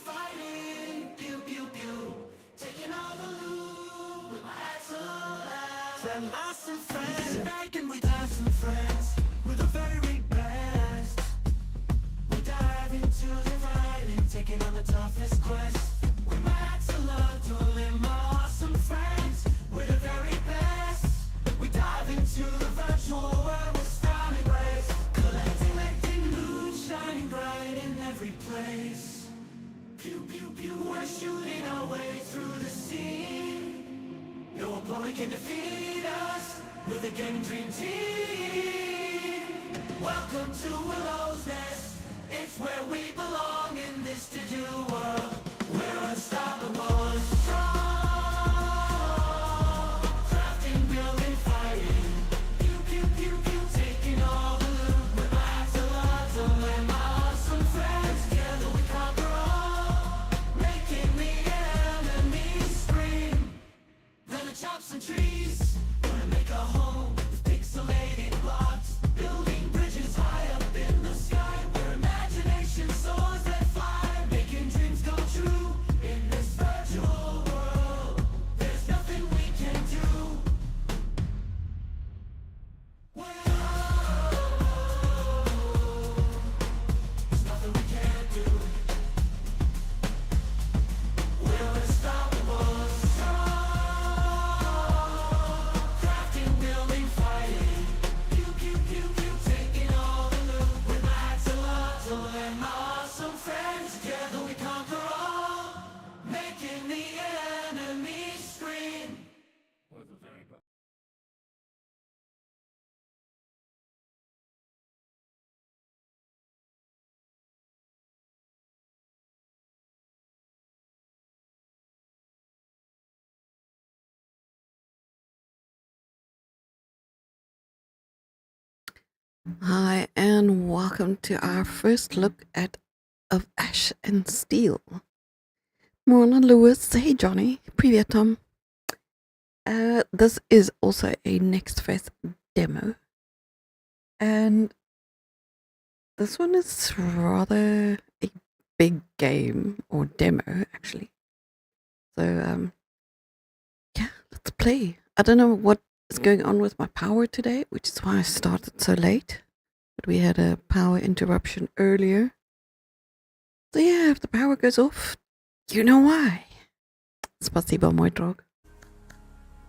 fighting. Pew, pew, pew. Taking all the loot with my axle. And lost some friends. Back and we have some friends. We're the very best. We dive into the fighting, taking on the toughest quest. With my axle, dueling my awesome friends. We're the very best. We dive into the virtual world with starry ways. Collecting loot, shining bright in every place. Pew, pew, pew, we're shooting our way through the scene. No opponent can defeat us. We're the Game Dream Team. Welcome to Willow's Nest. It's where we belong in this to-do world. We're unstoppable and strong. Crafting, building, fighting. Pew, pew, pew, pew. Taking all the loot with my axolotl and my awesome friends. Together we conquer all. Making the enemies scream. Gonna chop some trees. Gonna make a home with pixelated blocks. Building bridges high up in the sky. Where imagination soars that fly. Making dreams come true in this virtual world. There's nothing we can do. There's nothing we can't do. We're unstoppable, strong. Crafting, building, fighting. Pew, pew, pew, pew. Taking all the loot with my axolotl and my awesome friends. Together we conquer all. Making the enemy scream. Hi, and welcome to our first look at Of Ash and Steel. Morna Lewis, hey Johnny, привет Tom. This is also a Next Fest demo, and this one is rather a big game, or demo actually. So, yeah, let's play. I don't know what is going on with my power today, which is why I started so late. But we had a power interruption earlier. So yeah, if the power goes off, you know why. Spasibo, mój drog.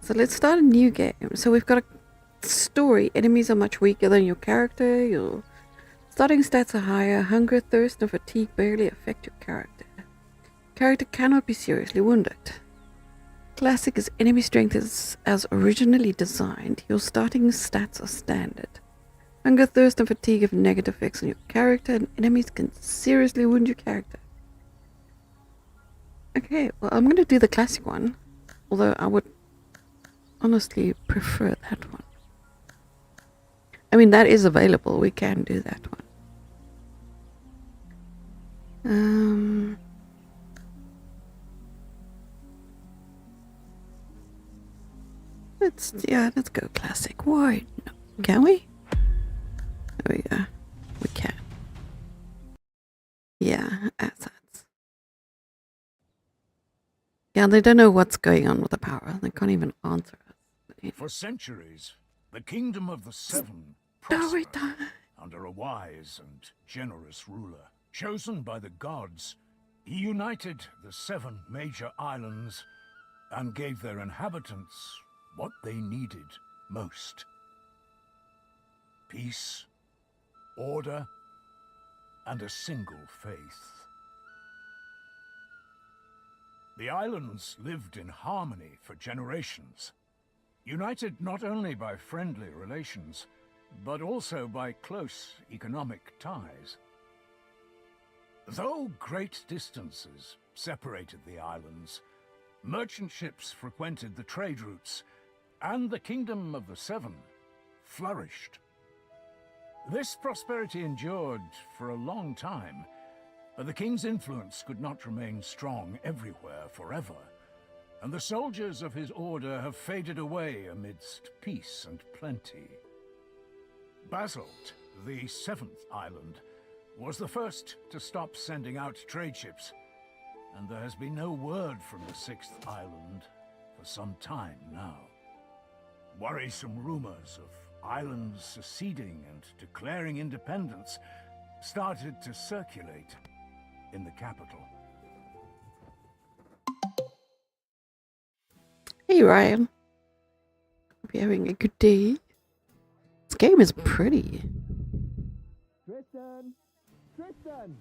So let's start a new game. So we've got a story. Enemies are much weaker than your character. Your starting stats are higher. Hunger, thirst, and fatigue barely affect your character. Character cannot be seriously wounded. Classic is enemy strength is as originally designed. Your starting stats are standard. Hunger, thirst, and fatigue have negative effects on your character, and enemies can seriously wound your character. Okay, well, I'm going to do the classic one, although I would honestly prefer that one. I mean, that is available. We can do that one. Let's go classic. Why? No. Can we? There we go. We can. Yeah, assets. Yeah, they don't know what's going on with the power. They can't even answer us. For centuries, the kingdom of the Seven Story prospered time. under a wise and generous ruler. Chosen by the gods, he united the 7 major islands and gave their inhabitants what they needed most. Peace, order, and a single faith. The islands lived in harmony for generations, united not only by friendly relations, but also by close economic ties. Though great distances separated the islands, merchant ships frequented the trade routes, and the Kingdom of the Seven flourished. This prosperity endured for a long time, but the king's influence could not remain strong everywhere forever, and the soldiers of his order have faded away amidst peace and plenty. Basalt, the 7th island, was the first to stop sending out trade ships, and there has been no word from the 6th island for some time now. Worrisome rumors of islands seceding and declaring independence started to circulate in the capital. Hey Ryan, hope you're having a good day. This game is pretty. Tristan! Tristan!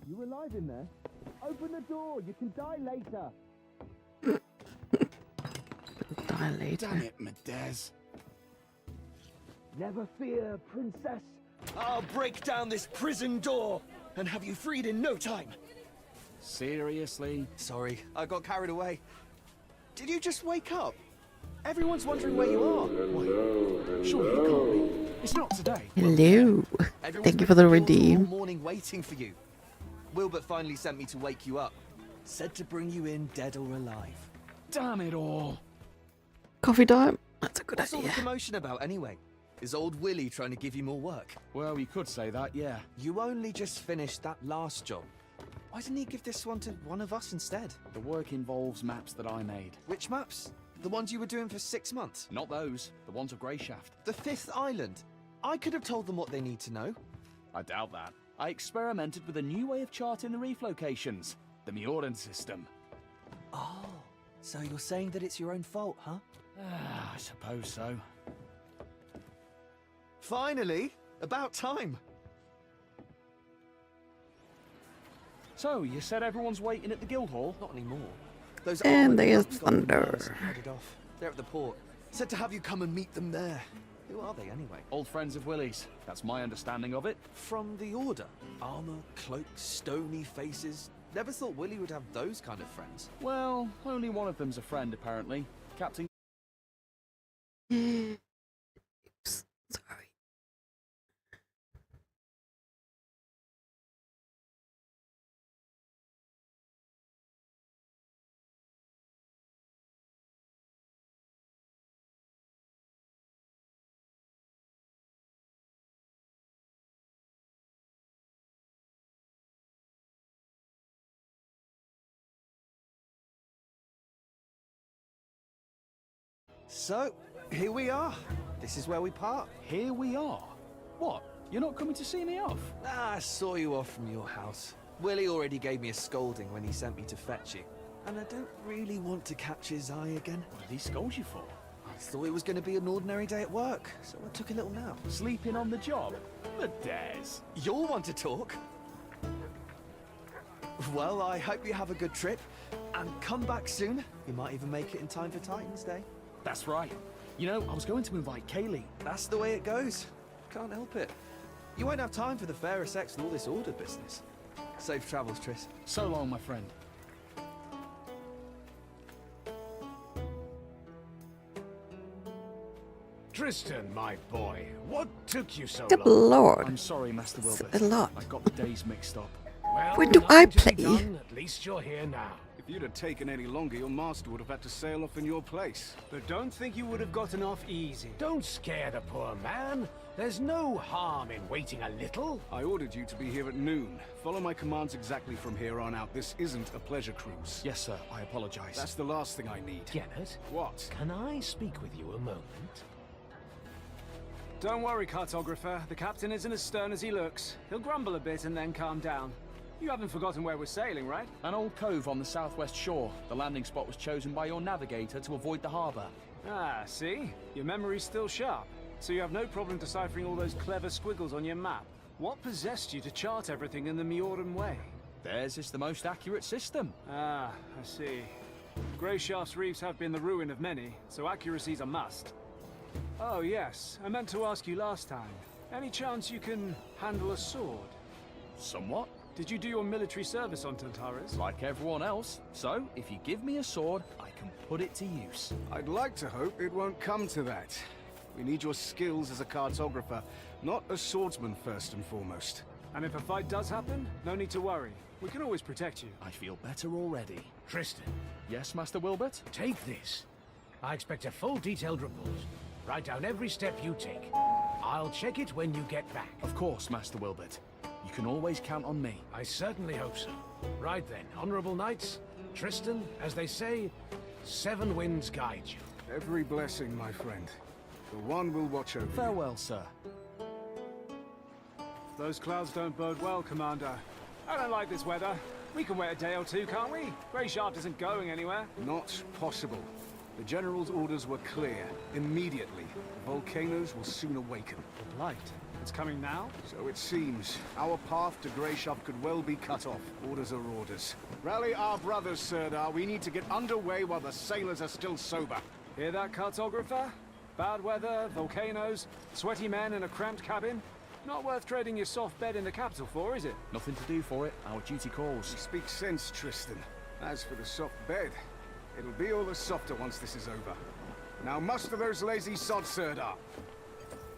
You alive in there? Open the door, you can die later. Die later. Damn it, Medez. Never fear, princess. I'll break down this prison door and have you freed in no time. Seriously? Sorry, I got carried away. Did you just wake up? Everyone's wondering where you are. Wait, surely it can't be. It's not today. Hello. Everyone's Thank you been for the at the door all redeem. morning waiting for you. Wilbert finally sent me to wake you up. Said to bring you in dead or alive. Damn it all. Coffee time? That's a good What's all the idea. commotion about anyway? Is old Willie trying to give you more work? Well, you could say that, yeah. You only just finished that last job. Why didn't he give this one to one of us instead? The work involves maps that I made. Which maps? The ones you were doing for 6 months? Not those. The ones of Greyshaft. The 5th island? I could have told them what they need to know. I doubt that. I experimented with a new way of charting the reef locations. The Mioran system. Oh, so you're saying that it's your own fault, huh? I suppose so. Finally! About time! So, you said everyone's waiting at the Guildhall? Not anymore. Those And armored there's guns got the thunder. birds headed off. They're at the port. Said to have you come and meet them there. Who are they anyway? Old friends of Willie's. That's my understanding of it. From the Order. Armor, cloaks, stony faces. Never thought Willie would have those kind of friends. Well, only one of them's a friend, apparently. Captain... Oops. Sorry. So, here we are. This is where we part. Here we are. What? You're not coming to see me off? I saw you off from your house. Willie already gave me a scolding when he sent me to fetch you. And I don't really want to catch his eye again. What did he scold you for? I thought it was going to be an ordinary day at work, so I took a little nap. Sleeping on the job? Medez. You'll want to talk. Well, I hope you have a good trip. And come back soon. You might even make it in time for Titan's Day. That's right. You know, I was going to invite Kaylee. That's the way it goes. Can't help it. You won't have time for the fairer sex and all this order business. Safe travels, Tris. So long, my friend. Tristan, my boy, what took you so Good long? lord. I'm sorry, Master It's Wilbert. a lot. I got the days mixed up. Well, When do I nothing to be play? done, at least you're here now. If you'd have taken any longer, your master would have had to sail off in your place. But don't think you would have gotten off easy. Don't scare the poor man. There's no harm in waiting a little. I ordered you to be here at noon. Follow my commands exactly from here on out. This isn't a pleasure cruise. Yes, sir. I apologize. That's the last thing I need. Janet, What? can I speak with you a moment? Don't worry, cartographer. The captain isn't as stern as he looks. He'll grumble a bit and then calm down. You haven't forgotten where we're sailing, right? An old cove on the southwest shore. The landing spot was chosen by your navigator to avoid the harbor. Ah, see? Your memory's still sharp. So you have no problem deciphering all those clever squiggles on your map. What possessed you to chart everything in the Mioran way? Theirs is the most accurate system. Ah, I see. Greyshaft's reefs have been the ruin of many, so accuracy's a must. Oh yes, I meant to ask you last time. Any chance you can handle a sword? Somewhat. Did you do your military service on Tantaras? Like everyone else. So, if you give me a sword, I can put it to use. I'd like to hope it won't come to that. We need your skills as a cartographer, not a swordsman first and foremost. And if a fight does happen, no need to worry. We can always protect you. I feel better already. Tristan, Yes, Master Wilbert? take this. I expect a full detailed report. Write down every step you take. I'll check it when you get back. Of course, Master Wilbert. You can always count on me. I certainly hope so. Right then, honorable knights. Tristan, as they say, 7 winds guide you. Every blessing, my friend. The one will watch over you. Farewell, sir. Those clouds don't bode well, Commander. I don't like this weather. We can wait a day or two, can't we? Greyshaft isn't going anywhere. Not possible. The General's orders were clear. Immediately. The volcanoes will soon awaken. The blight. It's coming now? So it seems. Our path to Greyshaft could well be cut off. Orders are orders. Rally our brothers, Sirdar. We need to get underway while the sailors are still sober. Hear that, cartographer? Bad weather, volcanoes, sweaty men in a cramped cabin. Not worth trading your soft bed in the capital for, is it? Nothing to do for it. Our duty calls. You speak sense, Tristan. As for the soft bed, it'll be all the softer once this is over. Now muster those lazy sods, Sirdar.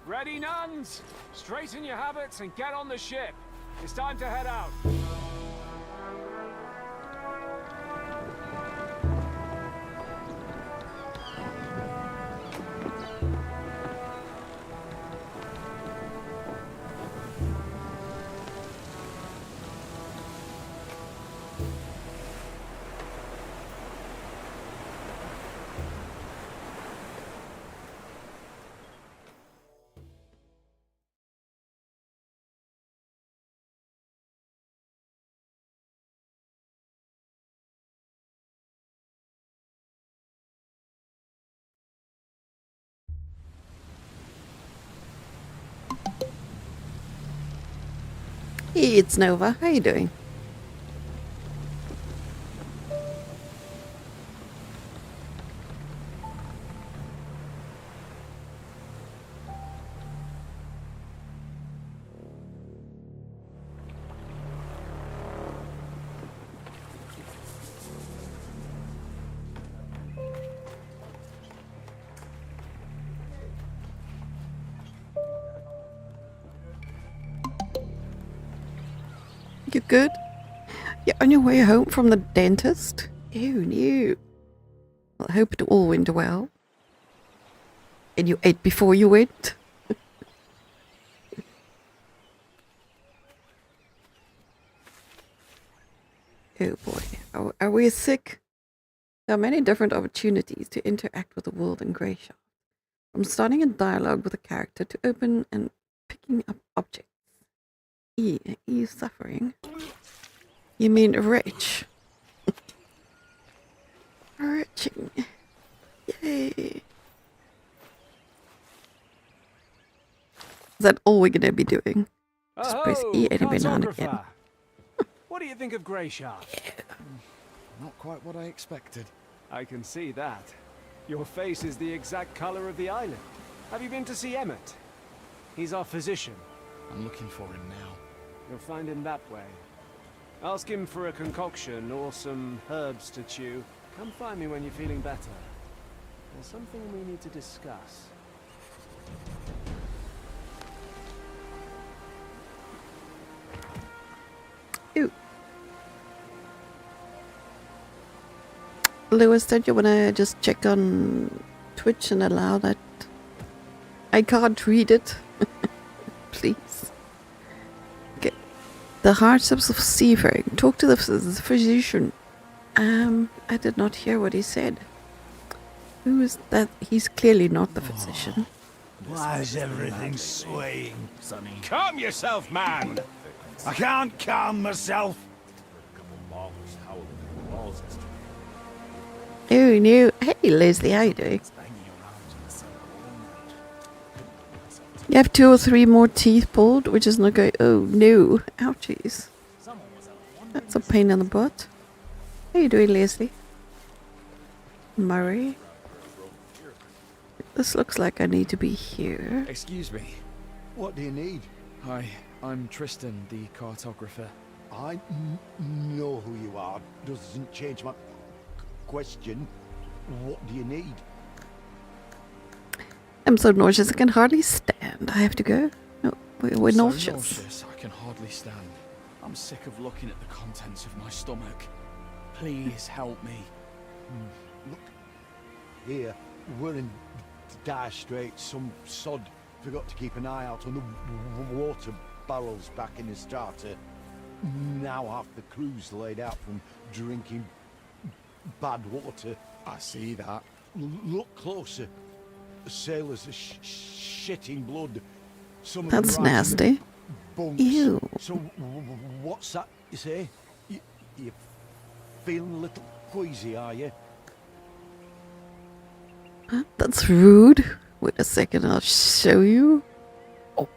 Ready, nuns? Straighten your habits and get on the ship. It's time to head out. Hey, it's Nova. How you doing? You good? You're on your way home from the dentist? Oh no. Well, I hope it all went well. And you ate before you went? Oh boy. Are we sick? There are many different opportunities to interact with the world in Greyshaft. From starting a dialogue with a character to open and picking up objects. Are you suffering? You mean rich? Riching. Yay. Is that all we're gonna be doing? Just press E any banana again. Cartographer. What do you think of Greyshaft? Not quite what I expected. I can see that. Your face is the exact color of the island. Have you been to see Emmett? He's our physician. I'm looking for him now. You'll find him that way. Ask him for a concoction or some herbs to chew. Come find me when you're feeling better. There's something we need to discuss. Ooh. Lewis, don't you want to just check on Twitch and allow that? I can't read it. Please. Okay. The hardships of seafaring. Talk to the physician. I did not hear what he said. Who is that? He's clearly not the physician. Why is everything swaying? Sonny. Calm yourself, man! I can't calm myself. Oh no. Hey Leslie, how you doing? You have 2 or 3 more teeth pulled, which is not going. Oh no. Ouchies. That's a pain in the butt. How you doing, Leslie? Murray? This looks like I need to be here. Excuse me. What do you need? Hi, I'm Tristan, the cartographer. I know who you are. Doesn't change my question. What do you need? I'm so nauseous I can hardly stand. I have to go. No, we're So nauseous. I can hardly stand. I'm sick of looking at the contents of my stomach. Please help me. Look, here, we're in dire straits. Some sod forgot to keep an eye out on the water barrels back in the starter. Now half the crew's laid out from drinking bad water. I see that. Look closer. The sailors are shitting blood. Some of That's them right in the nasty. bunks. Ew. So what's that you say? You feeling a little queasy, are you? Huh? That's rude. Wait a second, I'll show you. Oh,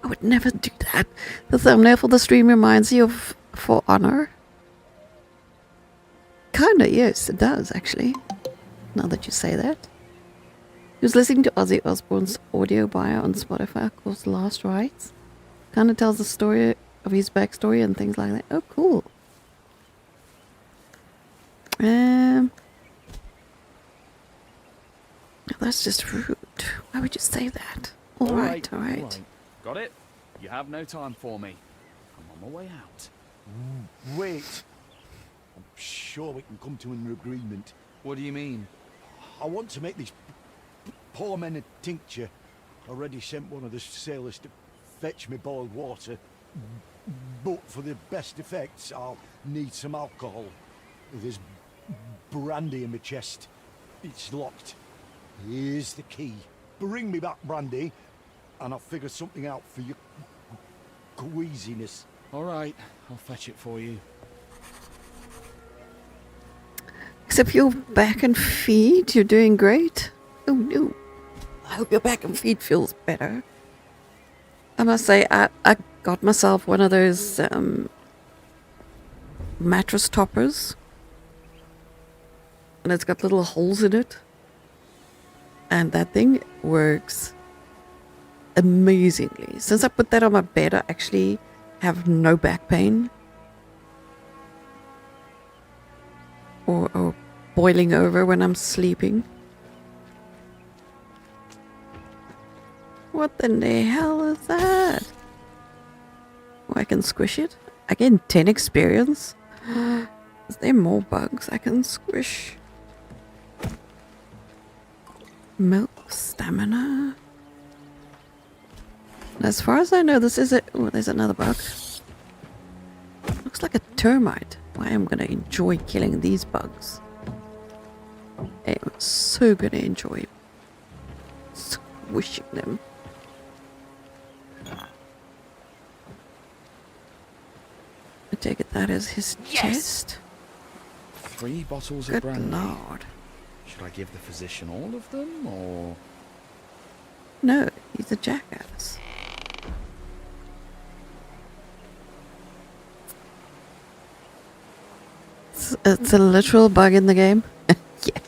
I would never do that. The thumbnail for the stream reminds you of For Honor. Kinda, yes, it does actually. Now that you say that. He was listening to Ozzy Osbourne's audio bio on Spotify called Last Rites. Kinda tells the story of his backstory and things like that. Oh, cool. That's just rude. Why would you say that? Alright, alright. Got it? You have no time for me. I'm on my way out. Wait. I'm sure we can come to an agreement. What do you mean? I want to make these poor men a tincture. I already sent one of the sailors to fetch me boiled water. But for the best effects, I'll need some alcohol. There's brandy in my chest. It's locked. Here's the key. Bring me back brandy, and I'll figure something out for your queasiness. All right, I'll fetch it for you. Except your back and feet, you're doing great. Oh no. I hope your back and feet feels better. I must say, I got myself one of those mattress toppers. And it's got little holes in it. And that thing works amazingly. Since I put that on my bed, I actually have no back pain. Or boiling over when I'm sleeping. What in the hell is that? Oh, I can squish it? I get 10 experience. Is there more bugs I can squish? Milk, stamina. As far as I know, this is it. Oh, there's another bug. Looks like a termite. Why I'm gonna enjoy killing these bugs. I'm so gonna enjoy squishing them. I take it that is his chest. 3 bottles Good of brandy. lord. Should I give the physician all of them, or...? No, he's a jackass. It's a literal bug in the game. Yeah.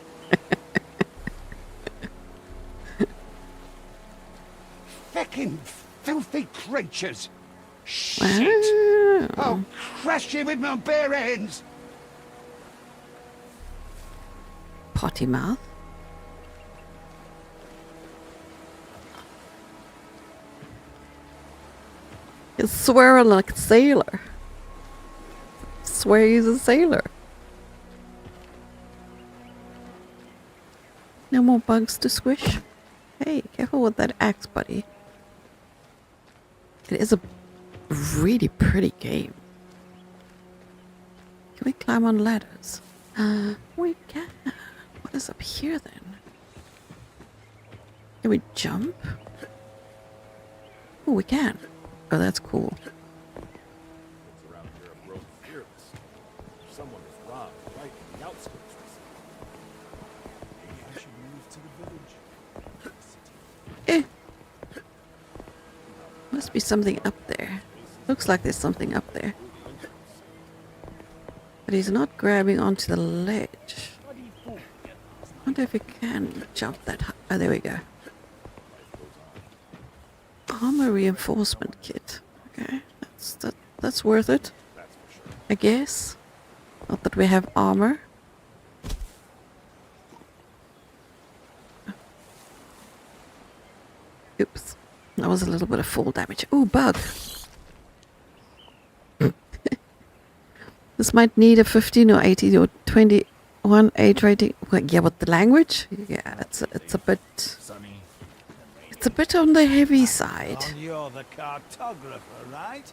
Feckin' filthy creatures! Shit! Wow. I'll crush you with my bare hands! Potty mouth. He's swearing like a sailor. Swear he's a sailor. No more bugs to squish. Hey, careful with that axe, buddy. It is a really pretty game. Can we climb on ladders? We can. What is up here then? Can we jump? Oh, we can. Oh, that's cool. Someone is robbed right in the outskirts. Maybe I should move to the village. Must be something up there. Looks like there's something up there. But he's not grabbing onto the ledge. I wonder if he can jump that high. Oh, there we go. Armor reinforcement kit. Okay, that's worth it. I guess. Not that we have armor. Oops. That was a little bit of fall damage. Ooh, bug. This might need a 15 or 18 or 21 age rating. Well, yeah, but the language? Yeah, it's a bit... It's a bit on the heavy side. And you're the cartographer, right?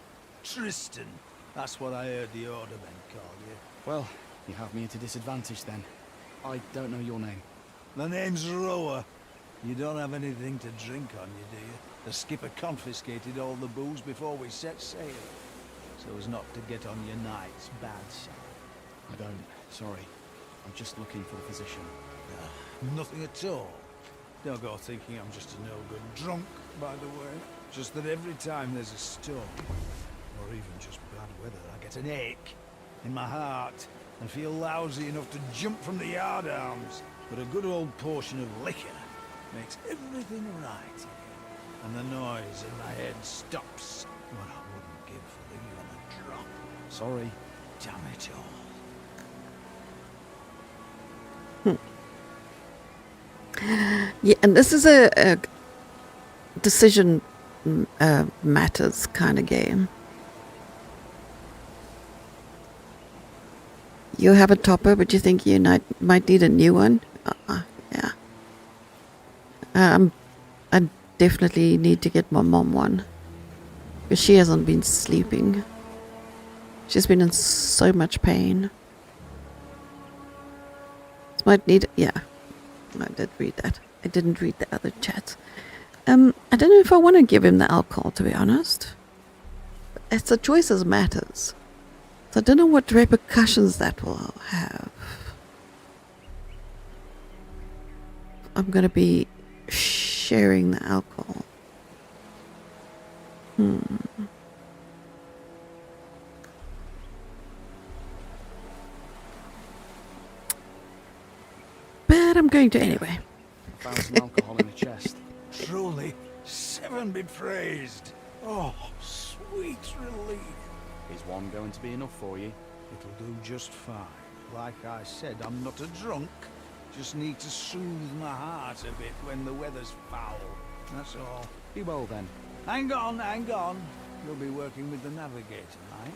Tristan. That's what I heard the ordermen call you. Well, you have me at a disadvantage then. I don't know your name. The name's Rower. You don't have anything to drink on you, do you? The skipper confiscated all the booze before we set sail, so as not to get on your night's bad side. I don't. Sorry. I'm just looking for the physician. Nothing at all. Don't go thinking I'm just a no-good drunk, by the way. Just that every time there's a storm, or even just bad weather, I get an ache in my heart and feel lousy enough to jump from the yardarms. But a good old portion of liquor makes everything right. And the noise in my head stops. What I wouldn't give for even a drop. Sorry. Damn it all. Yeah, and this is a decision matters kind of game. You have a topper, but you think you might need a new one. Yeah. I definitely need to get my mom one, because she hasn't been sleeping. She's been in so much pain. This might need. Yeah. I did read that. I didn't read the other chat. I don't know if I want to give him the alcohol, to be honest. It's the choices matters. So I don't know what repercussions that will have. I'm going to be sharing the alcohol. But I'm going to anyway. Found some alcohol in the chest. Truly, 7 be praised. Oh, sweet relief. Is one going to be enough for you? It'll do just fine. Like I said, I'm not a drunk. Just need to soothe my heart a bit when the weather's foul. That's all. Be well then. Hang on, hang on. You'll be working with the navigator, right?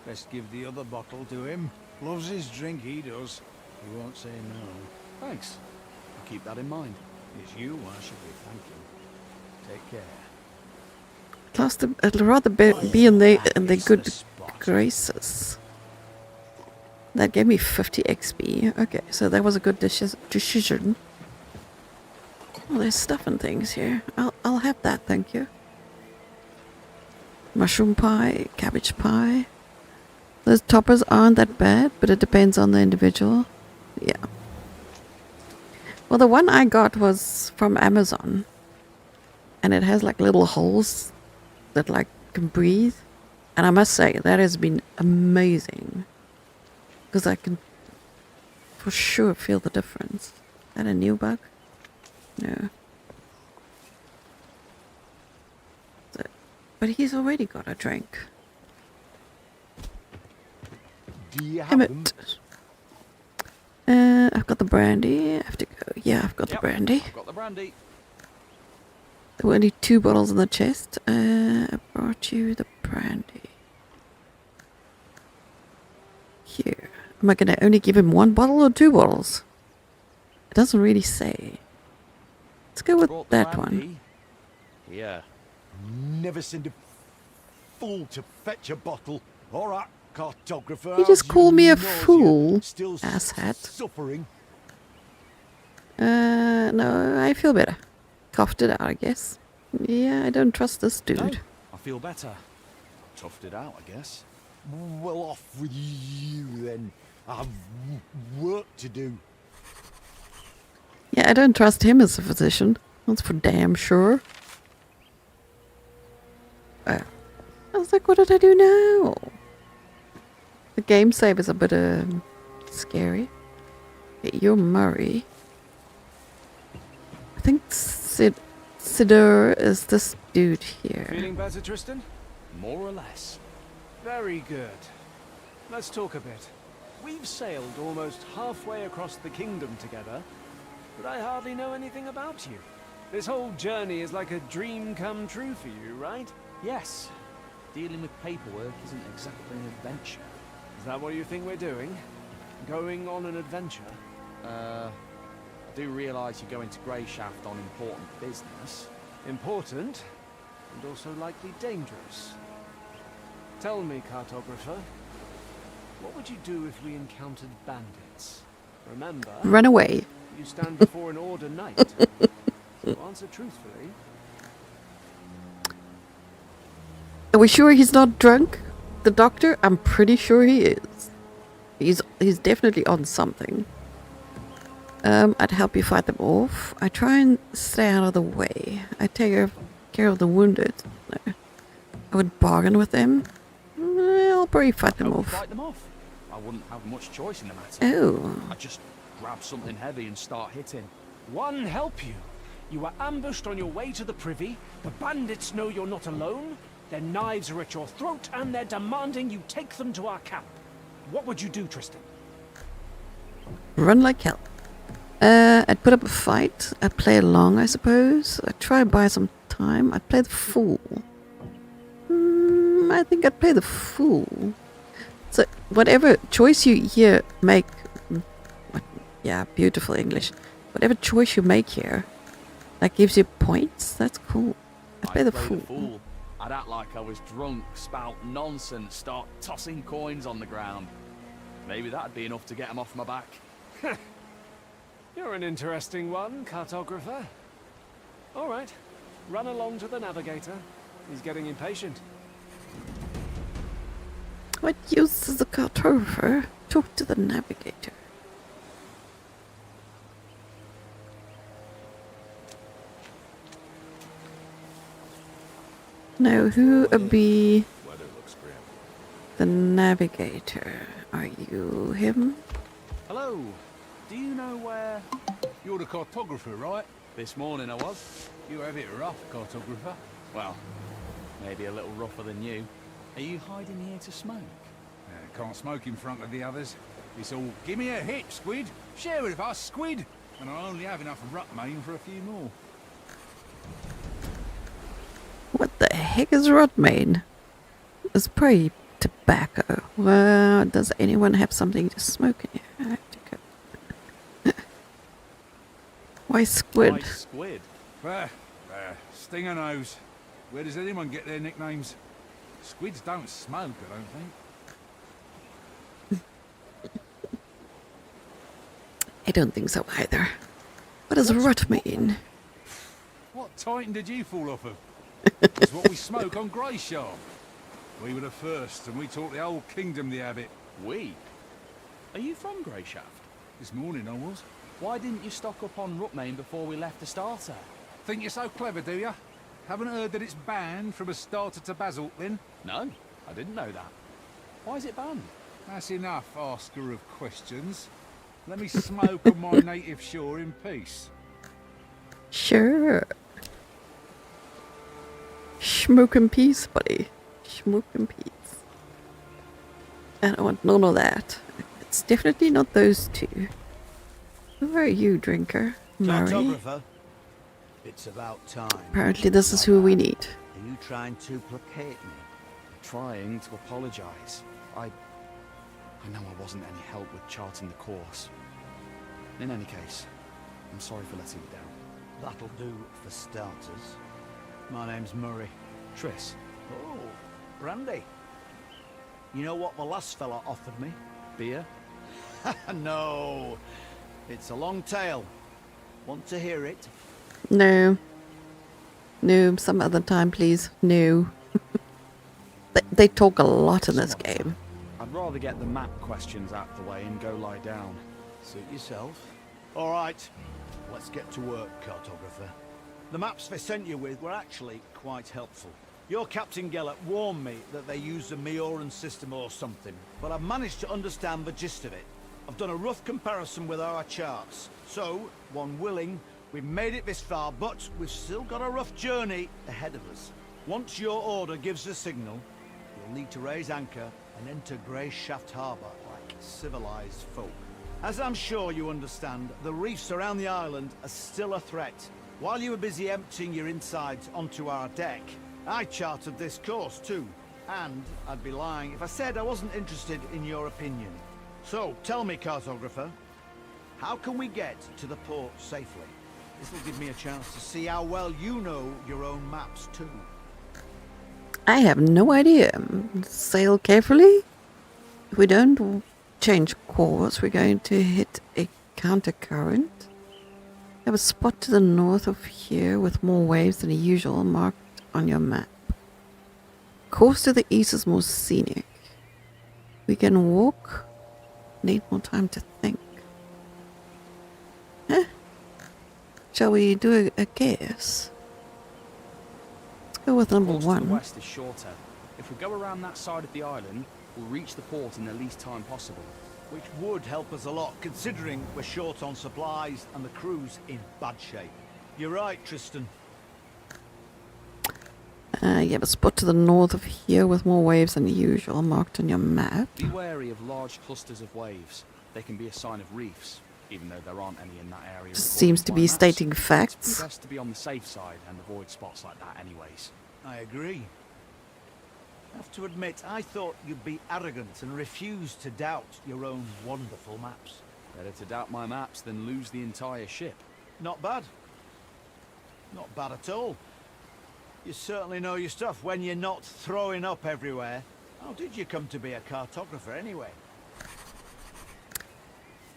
Best give the other bottle to him. Loves his drink, he does. He won't say no. Thanks. I'll keep that in mind. It's you I should be thanking. Take care. Plus, I'd rather be in the good graces. That gave me 50 XP. Okay, so that was a good decision. Oh, there's stuff and things here. I'll have that, thank you. Mushroom pie, cabbage pie. Those toppers aren't that bad, but it depends on the individual. Yeah. Well, the one I got was from Amazon. And it has like little holes that like can breathe. And I must say, that has been amazing. Because I can for sure feel the difference. Is that a new bug? No. So, but he's already got a drink. Do you have them? I've got the brandy. I have to go. Yeah, I've got the brandy. I've got the brandy. There were only 2 bottles in the chest. I brought you the brandy. Here. Am I going to only give him 1 bottle or 2 bottles? It doesn't really say. Let's go with Brought the that brandy. one. Yeah. Never send a fool to fetch a bottle. All right, cartographer. You just how's call your me a nausea? fool, Still asshat. suffering? No, I feel better. Coughed it out, I guess. Yeah, I don't trust this dude. No, I feel better. Toughed it out, I guess. Well, off with you then. I've work to do. Yeah, I don't trust him as a physician. That's for damn sure. I was like, what did I do now? The game save is a bit scary. Okay, you're Murray. I think Sidor is this dude here. Feeling better, Tristan? More or less. Very good. Let's talk a bit. We've sailed almost halfway across the kingdom together, but I hardly know anything about you. This whole journey is like a dream come true for you, right? Yes. Dealing with paperwork isn't exactly an adventure. Is that what you think we're doing? Going on an adventure? I do realise you're going to Grey Shaft on important business. Important, and also likely dangerous. Tell me, cartographer, what would you do if we encountered bandits? Remember, Run away. you stand before an order knight. So answer truthfully. Are we sure he's not drunk? The doctor? I'm pretty sure he is. He's definitely on something. I'd help you fight them off. I try and stay out of the way. I take care of the wounded. No. I would bargain with them. I'll probably fight them off. Fight them off. I wouldn't have much choice in the matter. Oh. I'd just grab something heavy and start hitting. One help you. You are ambushed on your way to the privy. The bandits know you're not alone. Their knives are at your throat, and they're demanding you take them to our camp. What would you do, Tristan? Run like hell. I'd put up a fight. I'd play along, I suppose. I'd try and buy some time. I'd play the fool. I think I'd play the fool. So, whatever choice you here make... Yeah, beautiful English. Whatever choice you make here, that gives you points. That's cool. I'd play the fool. I'd act like I was drunk, spout nonsense, start tossing coins on the ground. Maybe that'd be enough to get him off my back. You're an interesting one, cartographer. All right, run along to the navigator. He's getting impatient. What use is the cartographer? Talk to the navigator. Now, who would be the navigator? Are you him? Hello. Do you know where... You're the cartographer, right? This morning I was. You have it rough, cartographer. Well, maybe a little rougher than you. Are you hiding here to smoke? Can't smoke in front of the others. It's all, give me a hit, Squid. Share it with us, Squid. And I only have enough Rutmane for a few more. What the heck is Rutmane? It's probably tobacco. Well, does anyone have something to smoke in here? I have to go. Why squid? Why squid? Stinger nose. Where does anyone get their nicknames? Squids don't smoke, I don't think. I don't think so either. What does rot mean? What Titan did you fall off of? It's what we smoke on Greyshaft. We were the first, and we taught the whole kingdom the habit. We? Are you from Greyshaft? This morning I was. Why didn't you stock up on Rutmane before we left the starter? Think you're so clever, do ya? Haven't heard that it's banned from a starter to basalt, then? No, I didn't know that. Why is it banned? That's enough, asker of questions. Let me smoke on my native shore in peace. Sure. Smoke in peace, buddy. Smoke in peace. I don't want none of that. It's definitely not those two. Who are you, drinker? Murray? Cartographer, it's about time. Apparently this is who we need. Are you trying to placate me? Trying to apologise. I know I wasn't any help with charting the course. In any case, I'm sorry for letting you down. That'll do for starters. My name's Murray. Triss. Oh, brandy. You know what the last fella offered me? Beer? No, it's a long tale. Want to hear it? No. No, some other time, please. No. They talk a lot in this game. I'd rather get the map questions out of the way and go lie down. Suit yourself. All right, let's get to work, cartographer. The maps they sent you with were actually quite helpful. Your Captain Gellert warned me that they used a Mioran system or something, but I've managed to understand the gist of it. I've done a rough comparison with our charts. So, one willing, we've made it this far, but we've still got a rough journey ahead of us. Once your order gives the signal, you'll need to raise anchor and enter Greyshaft Harbour like civilized folk. As I'm sure you understand, the reefs around the island are still a threat. While you were busy emptying your insides onto our deck, I charted this course too. And I'd be lying if I said I wasn't interested in your opinion. So, tell me, cartographer, how can we get to the port safely? This'll give me a chance to see how well you know your own maps too. I have no idea. Sail carefully. If we don't change course, we're going to hit a countercurrent. Have a spot to the north of here with more waves than usual marked on your map. Course to the east is more scenic. We can walk. Need more time to think. Huh? Shall we do a guess? Let's go with number Course to one. the west is shorter. If we go around that side of the island, we'll reach the port in the least time possible. Which would help us a lot, considering we're short on supplies and the crew's in bad shape. You're right, Tristan. You have a spot to the north of here with more waves than usual marked on your map. Be wary of large clusters of waves. They can be a sign of reefs, even though there aren't any in that area. Just according seems to my be maps. stating It's facts. best to be on the safe side and avoid spots like that anyways. I agree. I have to admit, I thought you'd be arrogant and refuse to doubt your own wonderful maps. Better to doubt my maps than lose the entire ship. Not bad. Not bad at all. You certainly know your stuff when you're not throwing up everywhere. How did you come to be a cartographer anyway?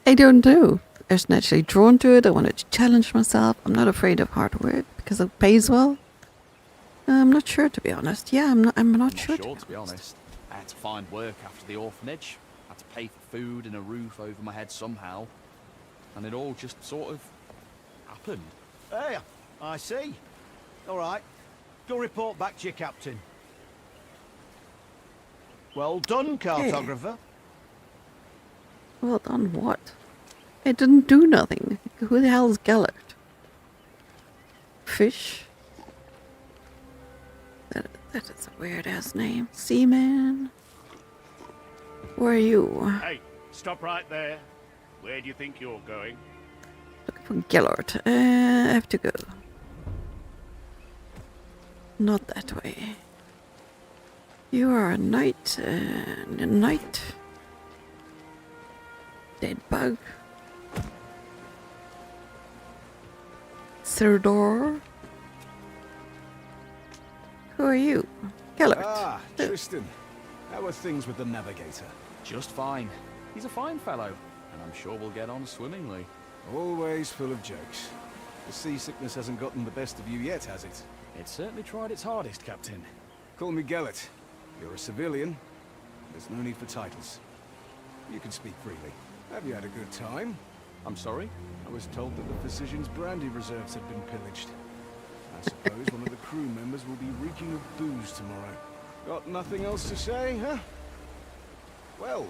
I don't know. I was naturally drawn to it. I wanted to challenge myself. I'm not afraid of hard work because it pays well. I'm not sure, to be honest. Yeah, I'm not sure, to be honest. I had to find work after the orphanage. I had to pay for food and a roof over my head somehow. And it all just sort of happened. Hey, I see. All right. Go report back to your captain. Well done, cartographer. Well done, what? I didn't do nothing. Who the hell's Gellert? Fish? That is a weird ass name. Seaman? Where are you? Hey, stop right there. Where do you think you're going? Looking for Gellert. I have to go. Not that way. You are a knight. A knight. Dead bug. Sirdor. Who are you? Gellert. Ah, Tristan. How are things with the navigator? Just fine. He's a fine fellow, and I'm sure we'll get on swimmingly. Always full of jokes. The seasickness hasn't gotten the best of you yet, has it? It certainly tried its hardest, Captain. Call me Gellert. You're a civilian. There's no need for titles. You can speak freely. Have you had a good time? I'm sorry? I was told that the Physician's brandy reserves had been pillaged. I suppose one of the crew members will be reeking of booze tomorrow. Got nothing else to say, huh? Well,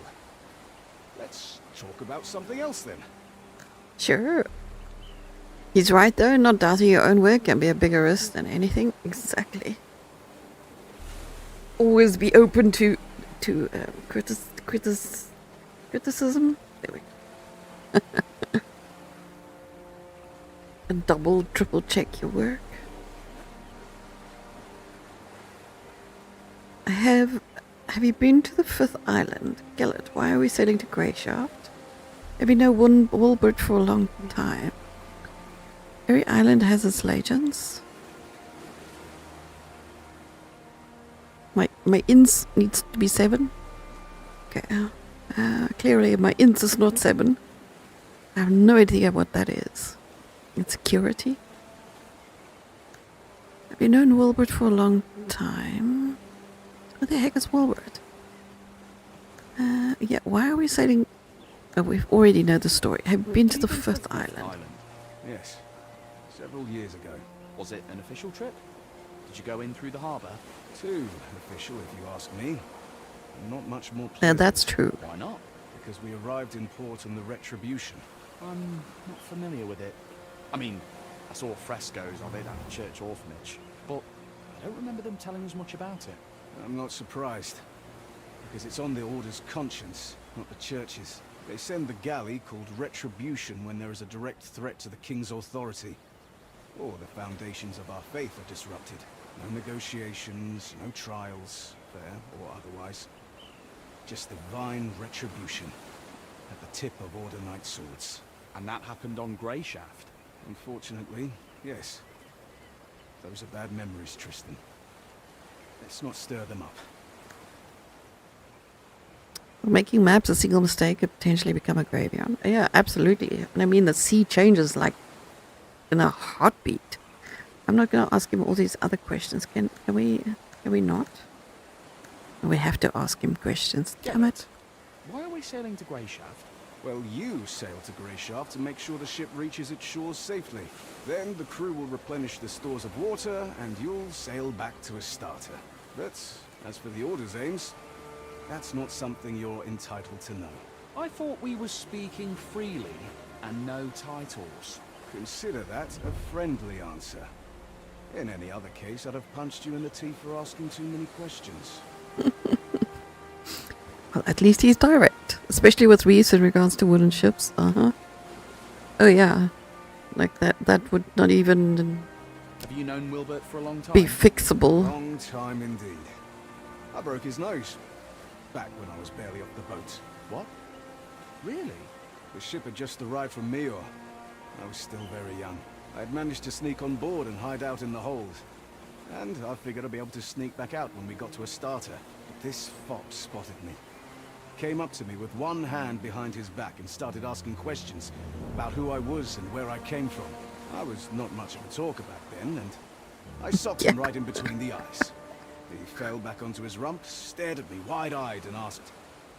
let's talk about something else then. Sure. He's right though, not doubting your own work can be a bigger risk than anything. Exactly. Always be open to criticism. There we go. And double, triple check your work. Have you been to the 5th island? Gellert, why are we sailing to Greyshaft? Have you known Walbert for a long time? Every island has its legends. My ins needs to be 7. Okay. Clearly my ins is not 7. I have no idea what that is. Insecurity? Have you known Walbert for a long time? Who the heck is Walbert? Yeah, why are we sailing? Oh, we already know the story. Have you been to the 5th island? Yes. Several years ago. Was it an official trip? Did you go in through the harbour? Too official, if you ask me. Not much more Yeah, pleasant. that's true. Why not? Because we arrived in port on the Retribution. I'm not familiar with it. I mean, I saw frescoes of it at the church orphanage, but I don't remember them telling us much about it. I'm not surprised. Because it's on the Order's conscience, not the Church's. They send the galley called Retribution when there is a direct threat to the King's authority. Or the foundations of our faith are disrupted. No negotiations, no trials, fair or otherwise. Just divine retribution. At the tip of Order Knight swords. And that happened on Greyshaft. Unfortunately, yes. Those are bad memories, Tristan. Let's not stir them up. Making maps a single mistake could potentially become a graveyard. Yeah, absolutely. And I mean, the sea changes like in a heartbeat. I'm not going to ask him all these other questions. Can we not? We have to ask him questions. Damn it. Why are we sailing to Greyshaft? Well, you sail to Greyshaft to make sure the ship reaches its shores safely. Then the crew will replenish the stores of water, and you'll sail back to Astarte. But as for the Order's aims, that's not something you're entitled to know. I thought we were speaking freely and no titles. Consider that a friendly answer. In any other case, I'd have punched you in the teeth for asking too many questions. Well, at least he's direct, especially with Reese in regards to wooden ships. Oh yeah, like that would not even Have you known Wilbert for a long time? be fixable. Long time indeed. I broke his nose. Back when I was barely off the boat. What? Really? The ship had just arrived from Meor. I was still very young. I had managed to sneak on board and hide out in the hold. And I figured I'd be able to sneak back out when we got to Astarte. But this fop spotted me. Came up to me with one hand behind his back and started asking questions about who I was and where I came from. I was not much of a talker back then, and I socked him right in between the eyes. He fell back onto his rump, stared at me wide-eyed and asked,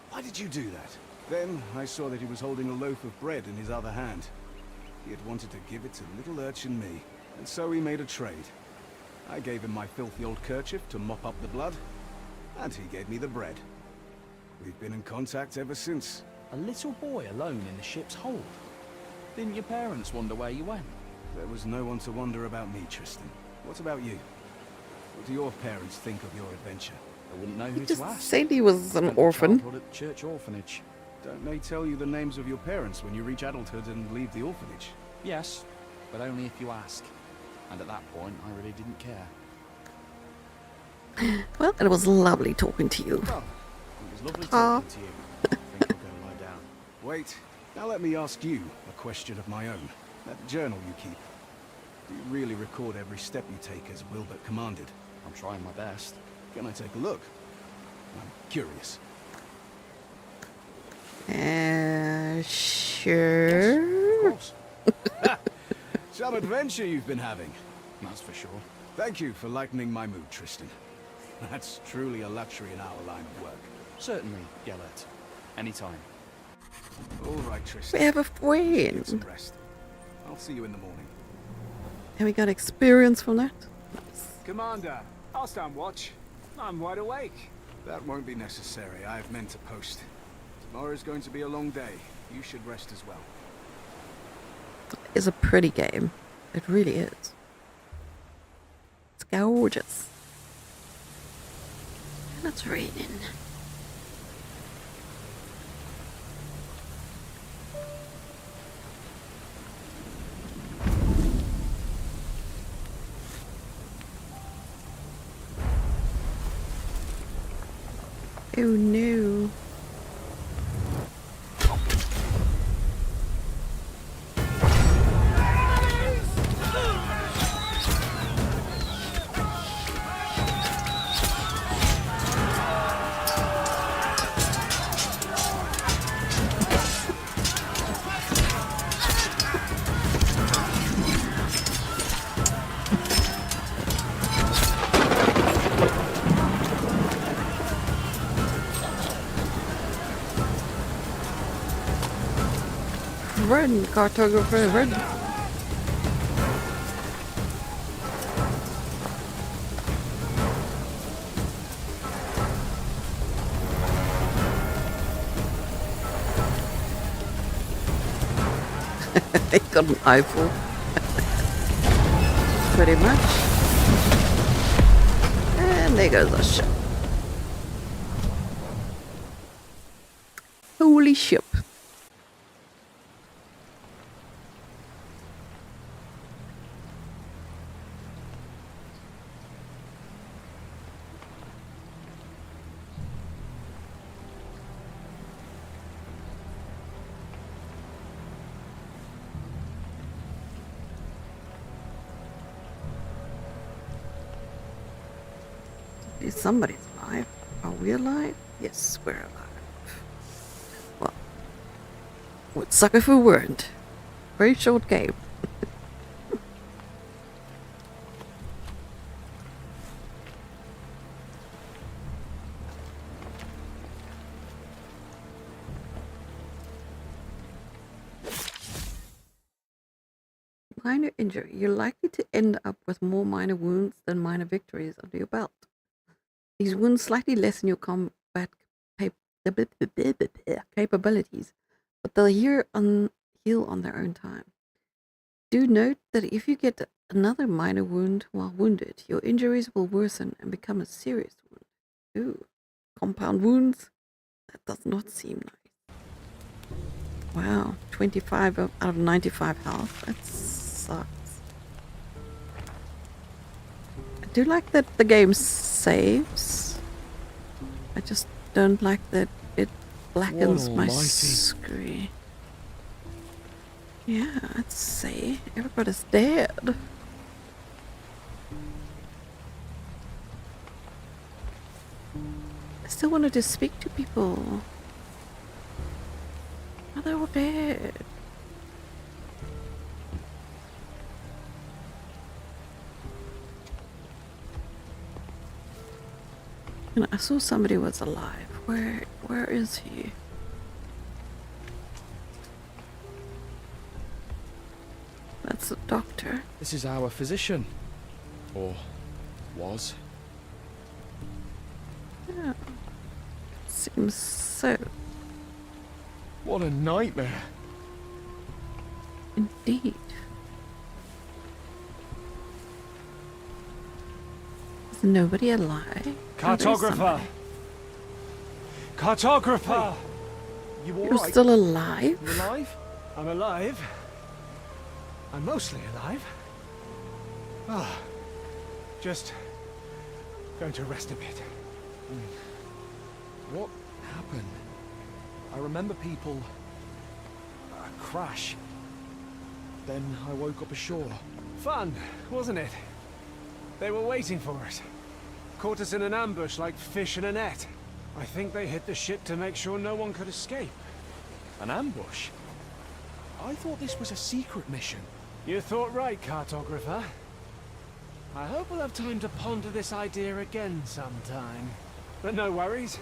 "Why did you do that?" Then I saw that he was holding a loaf of bread in his other hand. He had wanted to give it to little urchin me, and so we made a trade. I gave him my filthy old kerchief to mop up the blood, and he gave me the bread. We've been in contact ever since. A little boy alone in the ship's hold? Didn't your parents wonder where you went? There was no one to wonder about me, Tristan. What about you? What do your parents think of your adventure? I wouldn't know He who just to ask. said he was an Spent orphan. childhood at church orphanage. Don't they tell you the names of your parents when you reach adulthood and leave the orphanage? Yes, but only if you ask. And at that point, I really didn't care. Well, it was lovely talking to you. Oh, It was lovely Ah. talking to you. I think I'll go lie down. wait. Now let me ask you a question of my own. That journal you keep. Do you really record every step you take as Wilbert commanded? I'm trying my best. Can I take a look? I'm curious. Sure. Of course. Some adventure you've been having. That's for sure. Thank you for lightening my mood, Tristan. That's truly a luxury in our line of work. Certainly, Gellert. Anytime. All right, Tristan. We have a Get some friend. rest. I'll see you in the morning. And we got experience from that. Nice. Commander, I'll stand watch. I'm wide awake. That won't be necessary. I have men to post. Tomorrow's going to be a long day. You should rest as well. It's a pretty game. It really is. It's gorgeous. And it's raining. Oh no. Run, cartographer, run. They got an eyeful. Pretty much. And there goes the ship. Holy ship. least somebody's alive. Are we alive? Yes, we're alive. Well, would suck if we weren't. Very short game. Minor injury. You're likely to end up with more minor wounds than minor victories under your belt. These wounds slightly lessen your combat capabilities, but they'll heal on their own time. Do note that if you get another minor wound while wounded, your injuries will worsen and become a serious wound. Ooh, compound wounds? That does not seem nice. Wow, 25 out of 95 health. That sucks. I do like that the game saves. I just don't like that it blackens my screen. Yeah, let's see. Everybody's dead. I still wanted to speak to people. Oh, they're all dead. And I saw somebody was alive. Where is he? That's the doctor. This is our physician. Or was. Yeah. Seems so. What a nightmare. Indeed. Is nobody alive? Cartographer! Cartographer! You all You're right? still alive? You alive? I'm alive. I'm mostly alive. Ah, just going to rest a bit. What happened? I remember people... a crash. Then I woke up ashore. Fun, wasn't it? They were waiting for us. Caught us in an ambush like fish in a net. I think they hit the ship to make sure no one could escape. An ambush? I thought this was a secret mission. You thought right, cartographer. I hope we'll have time to ponder this idea again sometime. But no worries.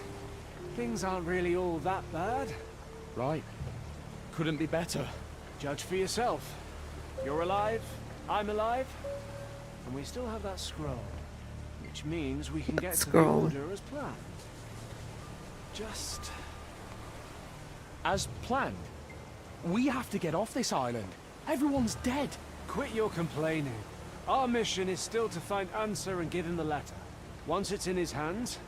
Things aren't really all that bad. Right. Couldn't be better. Judge for yourself. You're alive, I'm alive, and we still have that scroll. Which means we can get to the order as planned. Just... As planned? We have to get off this island. Everyone's dead. Quit your complaining. Our mission is still to find Answer and give him the letter. Once it's in his hands,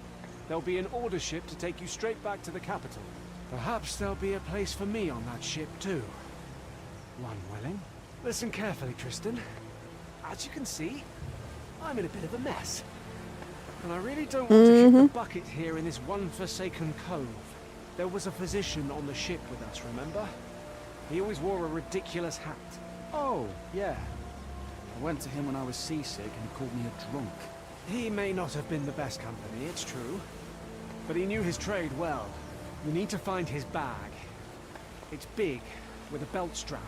there'll be an order ship to take you straight back to the capital. Perhaps there'll be a place for me on that ship too. One willing. Listen carefully, Tristan. As you can see, I'm in a bit of a mess. And I really don't want to kick the bucket here in this one forsaken cove. There was a physician on the ship with us, remember? He always wore a ridiculous hat. Oh, yeah. I went to him when I was seasick and he called me a drunk. He may not have been the best company, it's true. But he knew his trade well. We need to find his bag. It's big, with a belt strap.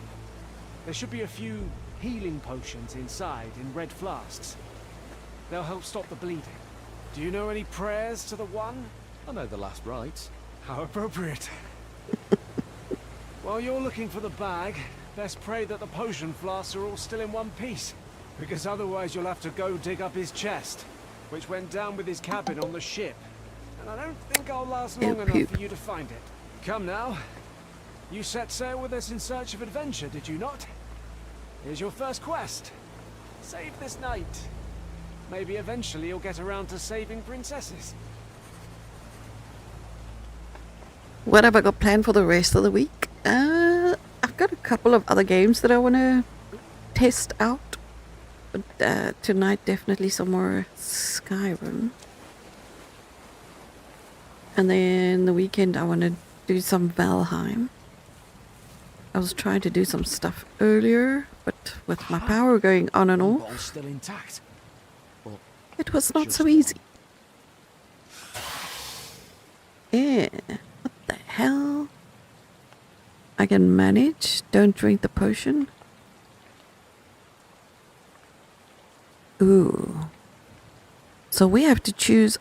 There should be a few healing potions inside in red flasks. They'll help stop the bleeding. Do you know any prayers to the One? I know the last rites. How appropriate. While you're looking for the bag, best pray that the potion flasks are all still in one piece. Because otherwise you'll have to go dig up his chest, which went down with his cabin on the ship. And I don't think I'll last long enough for you to find it. Come now. You set sail with us in search of adventure, did you not? Here's your first quest. Save this night. Maybe eventually you'll get around to saving princesses. What have I got planned for the rest of the week? I've got a couple of other games that I want to test out. But tonight, definitely some more Skyrim. And then the weekend, I want to do some Valheim. I was trying to do some stuff earlier, but with my power going on and Ball's off, still intact. Well, it was not so easy. Yeah. What the hell? I can manage. Don't drink the potion. Ooh. So we have to choose.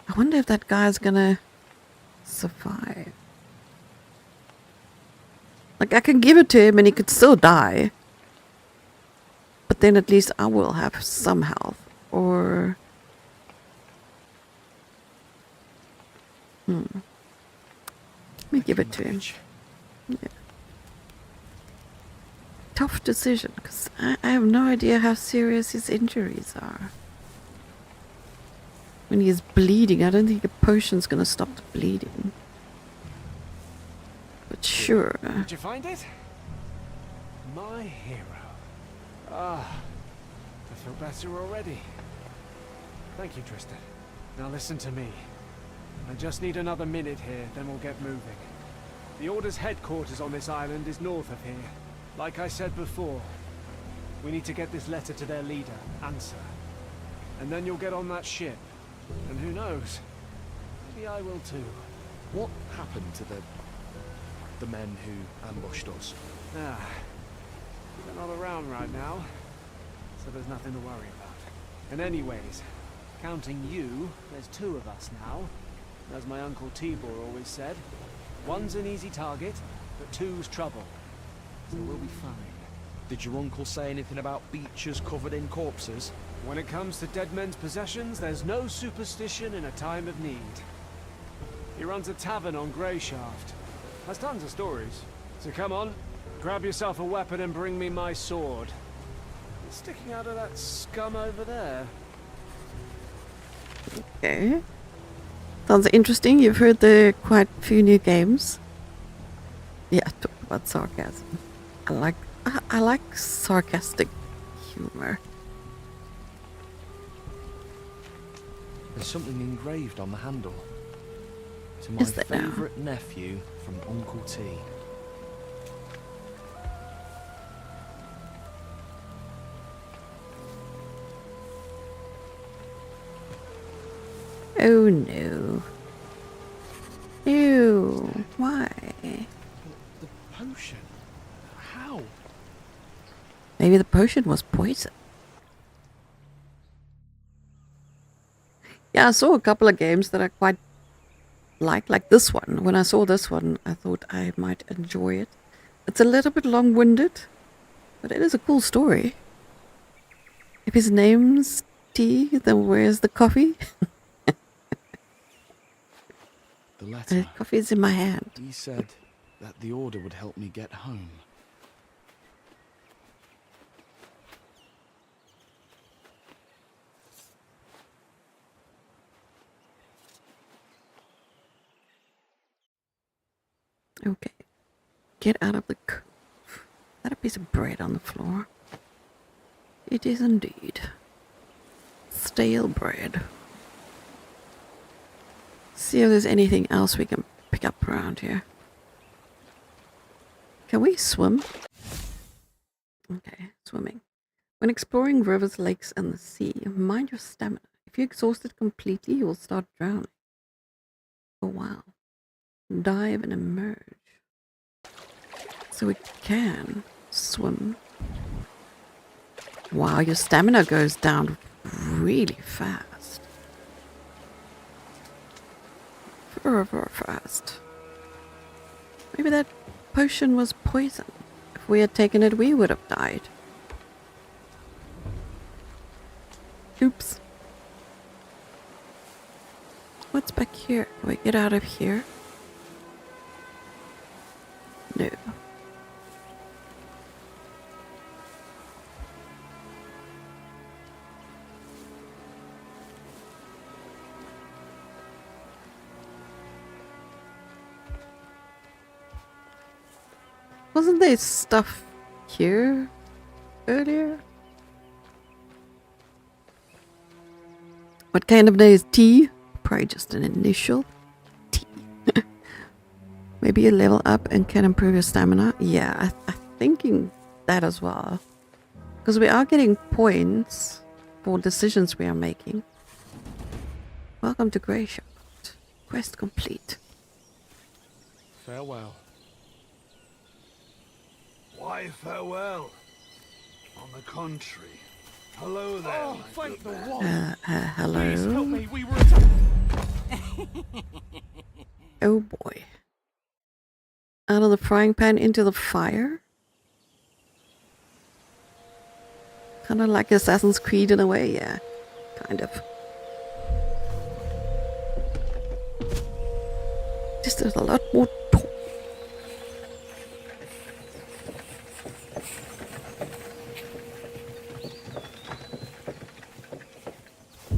I wonder if that guy's gonna survive. Like, I can give it to him and he could still die. But then at least I will have some health. Or... Let me give it to him. Yeah. Tough decision, because I have no idea how serious his injuries are. When he is bleeding, I don't think a potion's gonna stop the bleeding. But sure. Did you find it? My hero. Ah, I feel better already. Thank you, Tristan. Now listen to me. I just need another minute here, then we'll get moving. The Order's headquarters on this island is north of here. Like I said before, we need to get this letter to their leader, Answer. And then you'll get on that ship. And who knows? Maybe I will too. What happened to the men who ambushed us? Ah, they're not around right now, so there's nothing to worry about. And anyways, counting you, there's 2 of us now. As my Uncle Tibor always said, 1's an easy target, but 2's trouble. So we'll be fine. Did your uncle say anything about beaches covered in corpses? When it comes to dead men's possessions, there's no superstition in a time of need. He runs a tavern on Greyshaft. Has tons of stories. So come on, grab yourself a weapon and bring me my sword. It's sticking out of that scum over there. Okay. Sounds interesting. You've heard the quite few new games. Yeah, talk about sarcasm. I like sarcastic humor. There's something engraved on the handle. To my Is there now? favourite nephew from Uncle T. Oh no. Ew. Why? The potion? How? Maybe the potion was poison. Yeah, I saw a couple of games that I quite like this one. When I saw this one, I thought I might enjoy it. It's a little bit long-winded, but it is a cool story. If his name's T, then where's the coffee? The letter. Coffee's in my hand. He said that the Order would help me get home. Okay. Get out of the cove. Is that a piece of bread on the floor? It is indeed. Stale bread. See if there's anything else we can pick up around here. Can we swim? Okay, swimming. When exploring rivers, lakes, and the sea, mind your stamina. If you exhaust it completely, you will start drowning. Oh wow. Dive and emerge. So we can swim. Wow, your stamina goes down really fast. Very fast. Maybe that potion was poison. If we had taken it, we would have died. Oops. What's back here? Can we get out of here? No. Wasn't there stuff here earlier? What kind of name is T? Probably just an initial. T. Maybe you level up and can improve your stamina. Yeah, I'm thinking that as well. Because we are getting points for decisions we are making. Welcome to Greyshaft. Quest complete. Farewell. Why farewell? On the contrary. Hello there. Oh, thank the one. Hello. Please help me. We were attacked. Oh boy. Out of the frying pan into the fire? Kind of like Assassin's Creed in a way, yeah. Kind of. Just there's a lot more talk.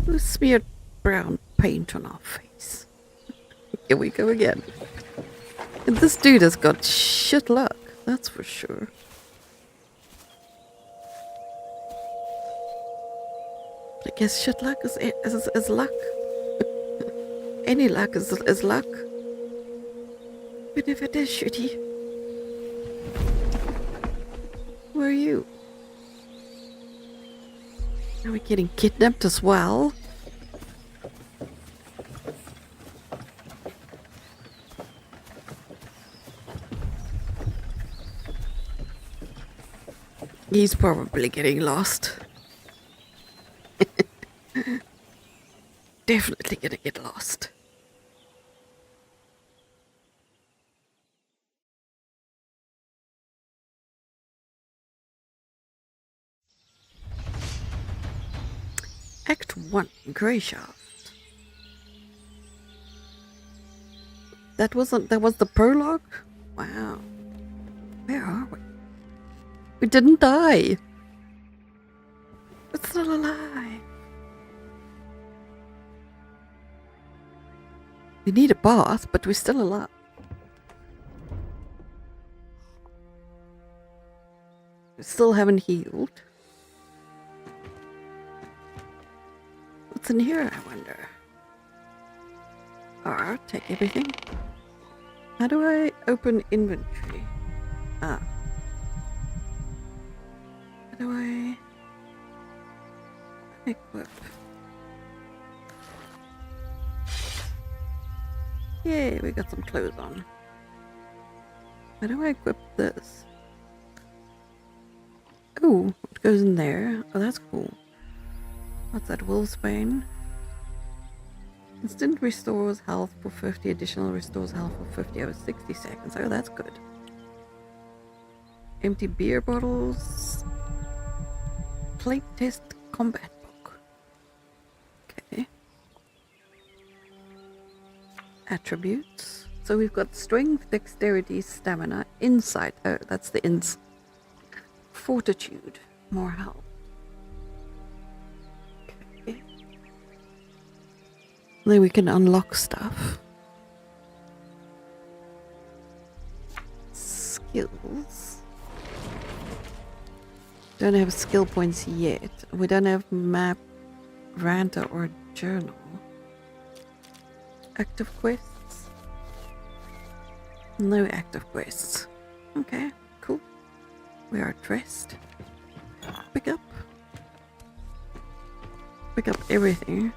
We smeared brown paint on our face. Here we go again. And this dude has got shit luck, that's for sure. But I guess shit luck is luck. Any luck is luck. But if it is shitty, where are you? Are we getting kidnapped as well? He's probably getting lost. Definitely gonna get lost. Act 1, Grey Shaft. That was the prologue? Wow. Where are we? We didn't die. We're still alive. We need a bath, but we're still alive. We still haven't healed. What's in here, I wonder? R, take everything. How do I open inventory? Ah. How do I equip? Yay, we got some clothes on. How do I equip this? Oh, what goes in there? Oh, that's cool. What's that? Wolfsbane. Instant restores health for 50. Additional restores health for 50 over 60 seconds. Oh, that's good. Empty beer bottles. Plate test combat book. Okay. Attributes. So we've got strength, dexterity, stamina, insight. Oh, that's the ins. Fortitude. More health. Okay. Then we can unlock stuff. Skills. Don't have skill points yet. We don't have map, ranter, or journal. Active quests? No active quests. Okay, cool. We are dressed. Pick up. Pick up everything.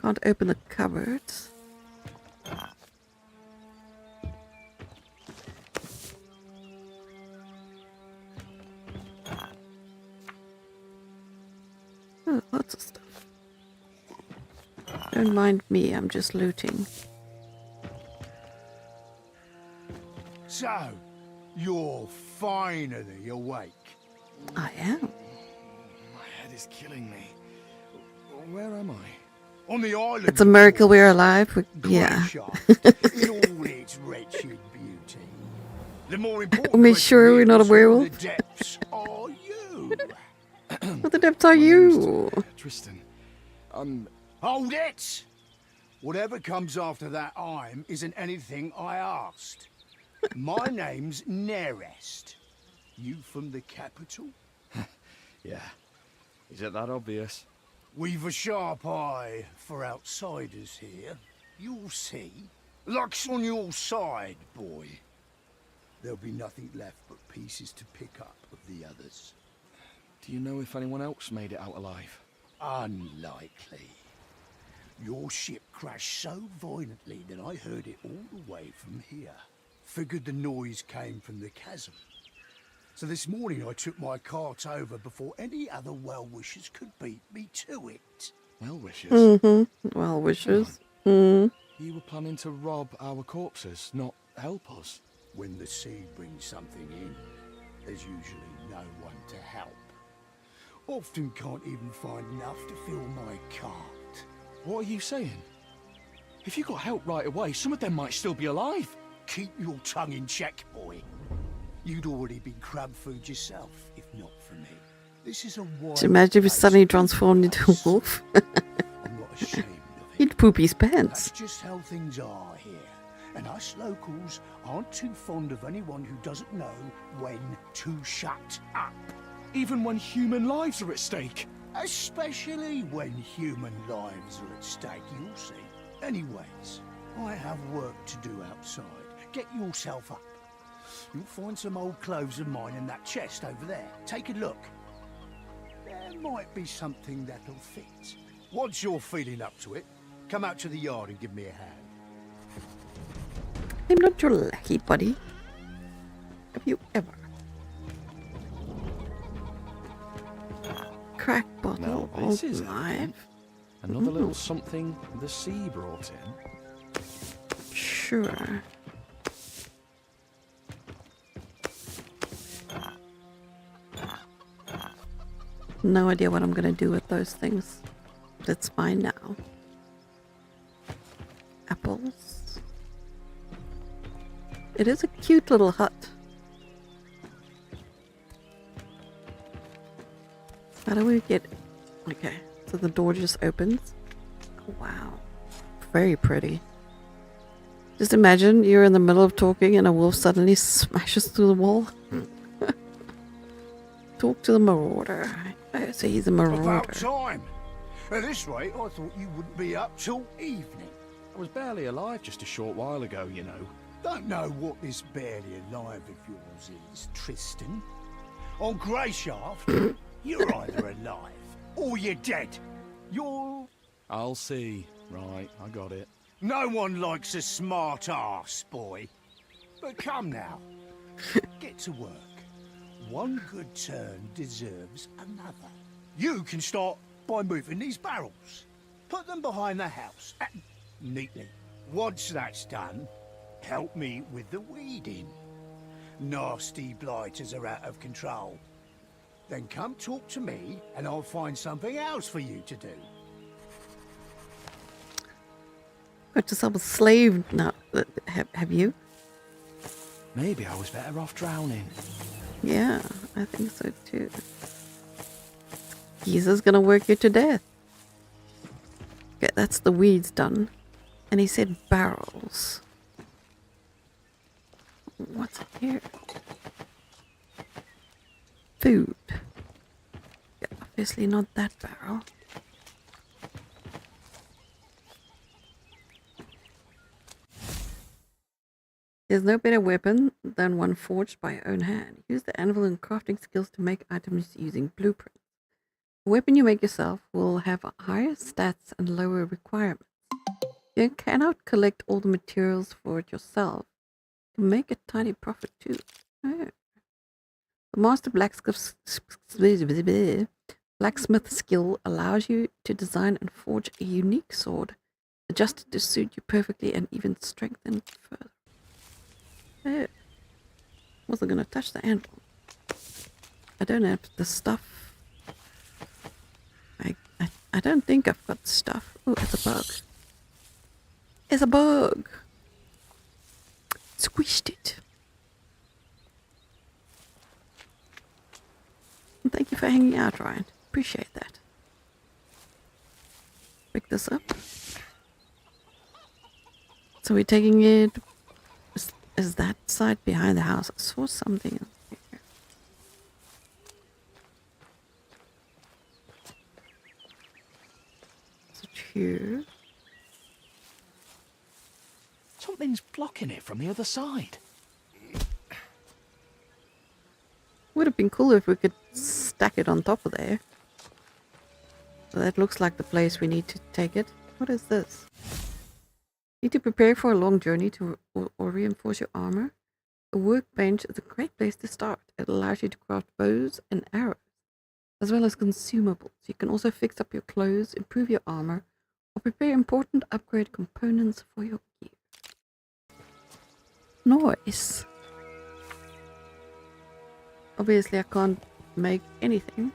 Can't open the cupboards. Oh, lots of stuff. Don't mind me, I'm just looting. So, you're finally awake. I am. My head is killing me. Where am I? On the island. It's a miracle we're alive. Yeah. In all its wretched beauty. The more important Are we sure we're not a question is, werewolf? who the depths are you? What the depths are you? Tristan. Hold it! Whatever comes after that I'm isn't anything I asked. My name's Nerest. You from the capital? Yeah. Is it that obvious? We've a sharp eye for outsiders here. You'll see. Luck's on your side, boy. There'll be nothing left but pieces to pick up of the others. Do you know if anyone else made it out alive? Unlikely. Your ship crashed so violently that I heard it all the way from here. Figured the noise came from the chasm. So this morning I took my cart over before any other well-wishers could beat me to it. Well wishes. Mm-hmm. Well wishes. Mm. You were planning to rob our corpses, not help us. When the sea brings something in, there's usually no one to help. Often can't even find enough to fill my cart. What are you saying? If you got help right away, some of them might still be alive. Keep your tongue in check, boy. You'd already been crab food yourself, if not for me. This is a wild Just imagine if he place. suddenly transformed into a wolf. I'm not ashamed of it. He'd poop his pants. That's just how things are here. And us locals aren't too fond of anyone who doesn't know when to shut up. Even when human lives are at stake. Especially when human lives are at stake, you'll see. Anyways, I have work to do outside. Get yourself up. You'll find some old clothes of mine in that chest over there. Take a look. There might be something that'll fit. Once you're feeling up to it, come out to the yard and give me a hand. I'm not your lackey, buddy. Have you ever? Crack bottle, Now, this old is it knife. then. Another little something the sea brought in. Sure. No idea what I'm gonna do with those things. But it's mine now. Apples. It is a cute little hut. How do we get... Okay, so the door just opens. Oh, wow. Very pretty. Just imagine you're in the middle of talking and a wolf suddenly smashes through the wall. Talk to the marauder. Oh, so he's a marauder. About time! At this rate, I thought you wouldn't be up till evening. I was barely alive just a short while ago, you know. Don't know what this barely alive of yours is, Tristan. On Greyshaft, you're either alive or you're dead. You're... I'll see. Right, I got it. No one likes a smart ass, boy. But come now, get to work. One good turn deserves another. You can start by moving these barrels. Put them behind the house, neatly. Once that's done, help me with the weeding. Nasty blighters are out of control. Then come talk to me, and I'll find something else for you to do. Got yourself a slave now. Have you? Maybe I was better off drowning. Yeah, I think so too. Geezer's gonna work you to death. Okay, that's the weeds done. And he said barrels. What's in here? Food. Yeah, obviously not that barrel. There's no better weapon than one forged by your own hand. Use the anvil and crafting skills to make items using blueprints. The weapon you make yourself will have higher stats and lower requirements. You cannot collect all the materials for it yourself. You can make a tiny profit too. Oh. The master blacksmith skill allows you to design and forge a unique sword, adjusted to suit you perfectly and even strengthened further. Oh. Wasn't gonna touch the anvil. I don't have the stuff. I don't think I've got stuff. Oh, it's a bug. It's a bug. Squished it. And thank you for hanging out, Ryan. Appreciate that. Pick this up. So we're taking it. Is that side behind the house? I saw something in here. Is it here? Something's blocking it from the other side. Would have been cool if we could stack it on top of there. So that looks like the place we need to take it. What is this? Need to prepare for a long journey or reinforce your armor? A workbench is a great place to start. It allows you to craft bows and arrows, as well as consumables. You can also fix up your clothes, improve your armor, or prepare important upgrade components for your gear. Nice. Obviously, I can't make anything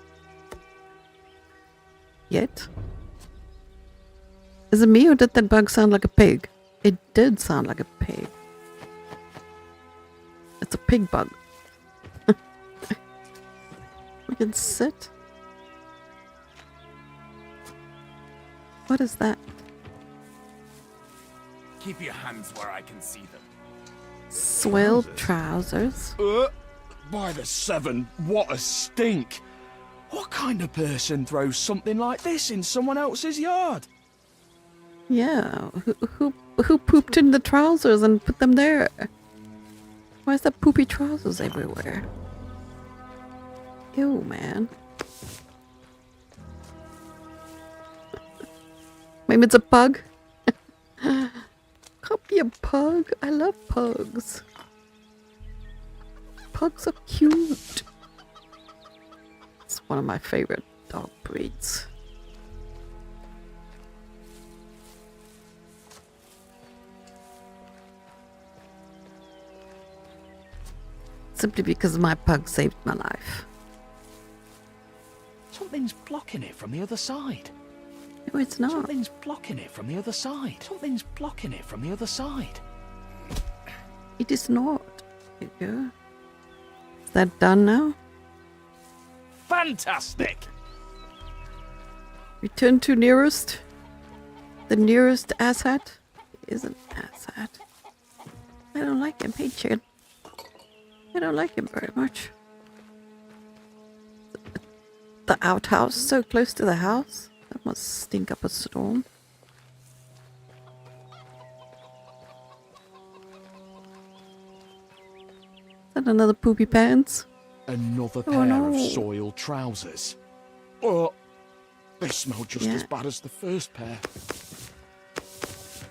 yet. Is it me or did that bug sound like a pig? It did sound like a pig. It's a pig bug. We can sit. What is that? Keep your hands where I can see them. Soiled trousers. By the seven, what a stink! What kind of person throws something like this in someone else's yard? Yeah, who pooped in the trousers and put them there? Why is there poopy trousers everywhere? Ew, man. Maybe it's a pug? Can't be a pug. I love pugs. Pugs are cute. It's one of my favorite dog breeds. Simply because my pug saved my life. Something's blocking it from the other side. No, it's not. Something's blocking it from the other side. Something's blocking it from the other side. It is not. There you go. Is that done now? Fantastic! Return to nearest. The nearest asshat is an asshat. I don't like him. Hey, chicken. I don't like him very much. The outhouse, so close to the house. That must stink up a storm. Is that another poopy pants? Another pair of soiled trousers. Oh, they smell just as bad as the first pair.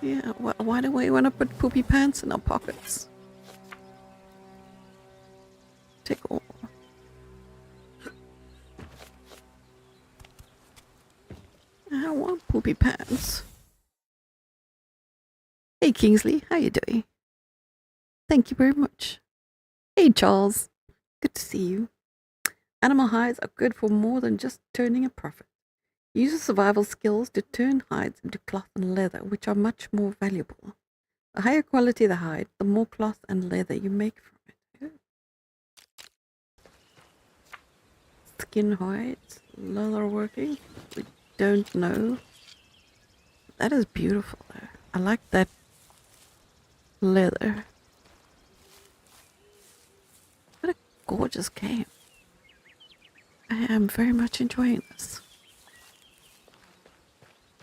Yeah, why do we want to put poopy pants in our pockets? Take all. I don't want poopy pants. Hey Kingsley, how you doing? Thank you very much. Hey Charles, good to see you. Animal hides are good for more than just turning a profit. Use your survival skills to turn hides into cloth and leather, which are much more valuable. The higher quality the hide, the more cloth and leather you make from it. Skin hides, leather working. We don't know. That is beautiful though. I like that leather. What a gorgeous game. I am very much enjoying this.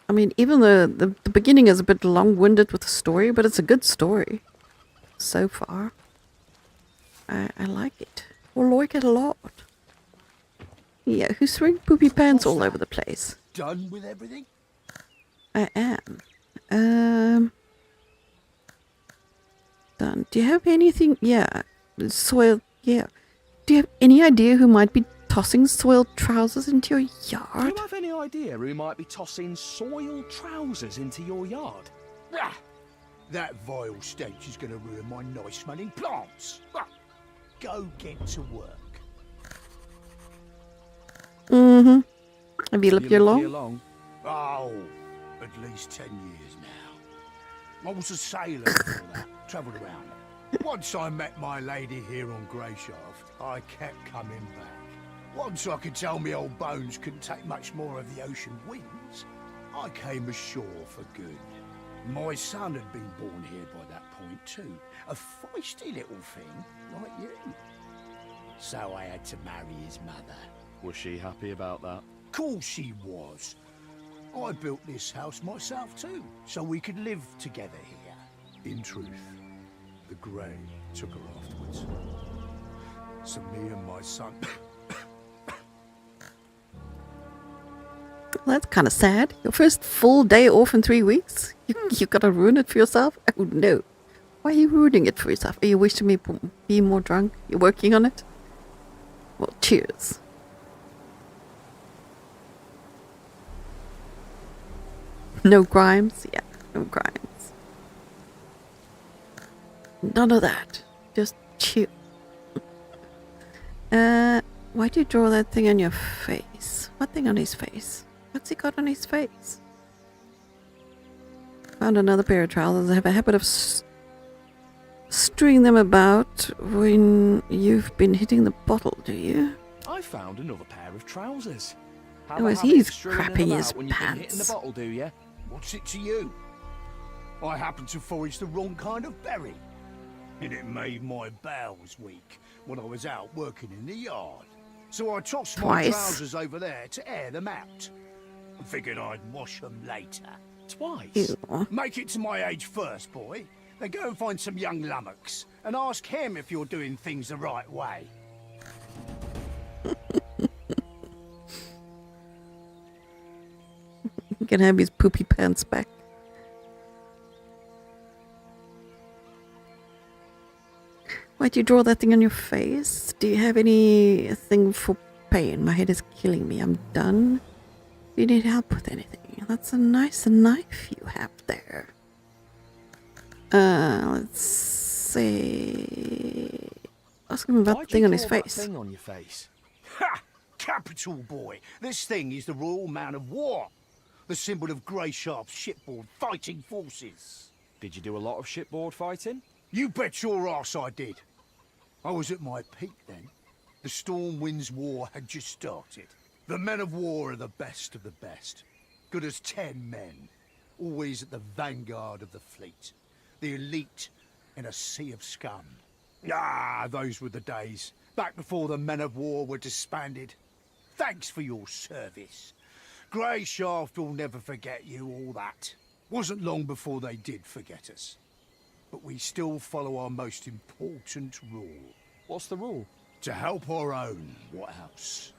I mean, even the beginning is a bit long-winded with the story, but it's a good story so far. I like it. I like it a lot. Yeah, who's throwing poopy pants all over the place? Done with everything? I am. Done. Do you have anything? Yeah. Soiled. Yeah. Do you have any idea who might be tossing soiled trousers into your Do yard? you have any idea who might be tossing soiled trousers into your yard? Ah, that vile stench is going to ruin my nice-smelling plants. Ah, go get to work. Mm-hmm. Have you lived here long? Oh, at least 10 years now. I was a sailor before that, travelled around. Once I met my lady here on Greyshaft, I kept coming back. Once I could tell me old bones couldn't take much more of the ocean winds, I came ashore for good. My son had been born here by that point too, a feisty little thing like you. So I had to marry his mother. Was she happy about that? Course she was. I built this house myself too, so we could live together here. In truth, the Grey took her afterwards. So me and my son... That's kind of sad. Your first full day off in 3 weeks? You gotta ruin it for yourself? Oh no. Why are you ruining it for yourself? Are you wishing me be more drunk? You're working on it? Well, cheers. No crimes? Yeah, no crimes. None of that. Just chill. Why'd you draw that thing on your face? What thing on his face? What's he got on his face? Found another pair of trousers. I have a habit of string them about when you've been hitting the bottle, do you? I found another pair of trousers. Oh, as he's crapping his pants. The bottle, do you? What's it to you? I happen to forage the wrong kind of berry. And it made my bowels weak when I was out working in the yard. So I tossed my trousers over there to air them out. I figured I'd wash them later. Twice? Ew. Make it to my age first, boy. Then go and find some young lummocks and ask him if you're doing things the right way. He can have his poopy pants back. Why'd you draw that thing on your face? Do you have anything for pain? My head is killing me. I'm done. Do you need help with anything? That's a nice knife you have there. Let's see. Ask him about the thing on his face. Thing on your face? Ha! Capital, boy. This thing is the Royal Man of War. The symbol of Grey Sharp's shipboard fighting forces. Did you do a lot of shipboard fighting? You bet your ass I did. I was at my peak then. The Storm Winds War had just started. The men of war are the best of the best. Good as 10 men. Always at the vanguard of the fleet. The elite in a sea of scum. Ah, those were the days. Back before the men of war were disbanded. Thanks for your service. Grey Shaft will never forget you, all that. Wasn't long before they did forget us. But we still follow our most important rule. What's the rule? To help our own, what else?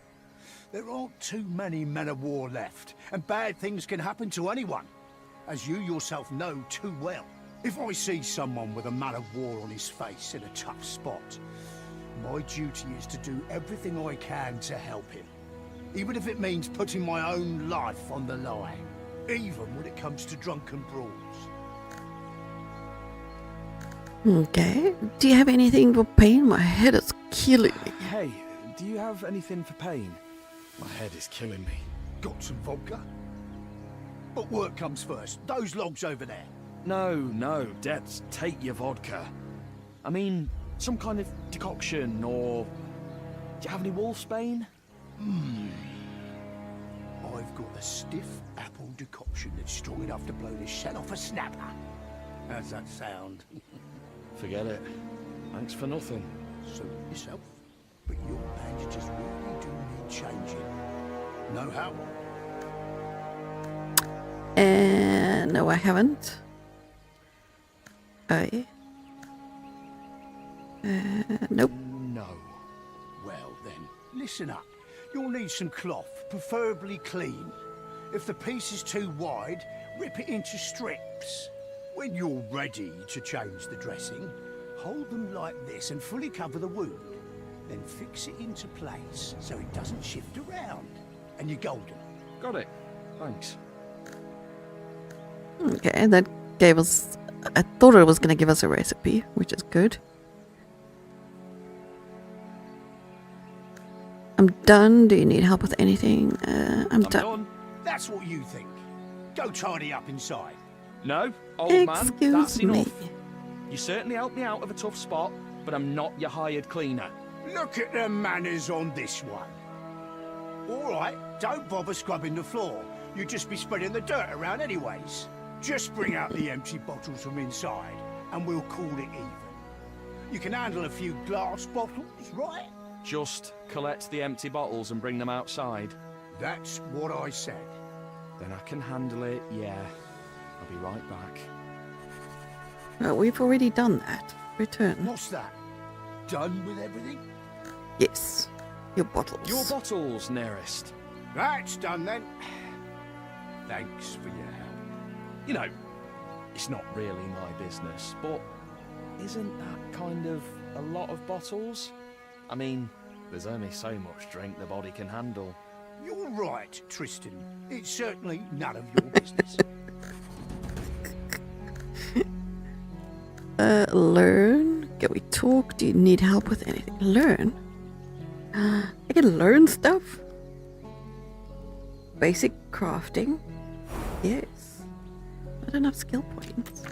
There aren't too many men of war left, and bad things can happen to anyone, as you yourself know too well. If I see someone with a man of war on his face in a tough spot, my duty is to do everything I can to help him, even if it means putting my own life on the line, even when it comes to drunken brawls. Okay. Do you have anything for pain? My head is killing me. Hey, do you have anything for pain? My head is killing me. Got some vodka? But work comes first. Those logs over there. No, Debs, take your vodka. I mean, some kind of decoction, or... Do you have any wolfsbane? I've got a stiff apple decoction that's strong enough to blow the shell off a snapper. How's that sound? Forget it. Thanks for nothing. Suit yourself. But your bandages really do need changing. Know how? No, I haven't. Nope. No. Well then, listen up. You'll need some cloth, preferably clean. If the piece is too wide, rip it into strips. When you're ready to change the dressing, hold them like this and fully cover the wound. Then fix it into place so it doesn't shift around. And you're golden. Got it. Thanks. Okay, that gave us... I thought it was going to give us a recipe, which is good. I'm done. Do you need help with anything? I'm done. That's what you think. Go tidy up inside. No, old man, that's me. enough. You certainly helped me out of a tough spot, but I'm not your hired cleaner. Look at the manners on this one. All right, don't bother scrubbing the floor. You'd just be spreading the dirt around anyways. Just bring out the empty bottles from inside, and we'll call it even. You can handle a few glass bottles, right? Just collect the empty bottles and bring them outside. That's what I said. Then I can handle it, yeah. I'll be right back. Well, we've already done that. Return. What's that? Done with everything? Yes. Your bottles. Your bottles, nearest. That's done then. Thanks for your help. You know, it's not really my business, but isn't that kind of a lot of bottles? I mean, there's only so much drink the body can handle. You're right, Tristan. It's certainly none of your business. Learn? Can we talk? Do you need help with anything? Learn? I can learn stuff? Basic crafting? Yes. Not enough skill points.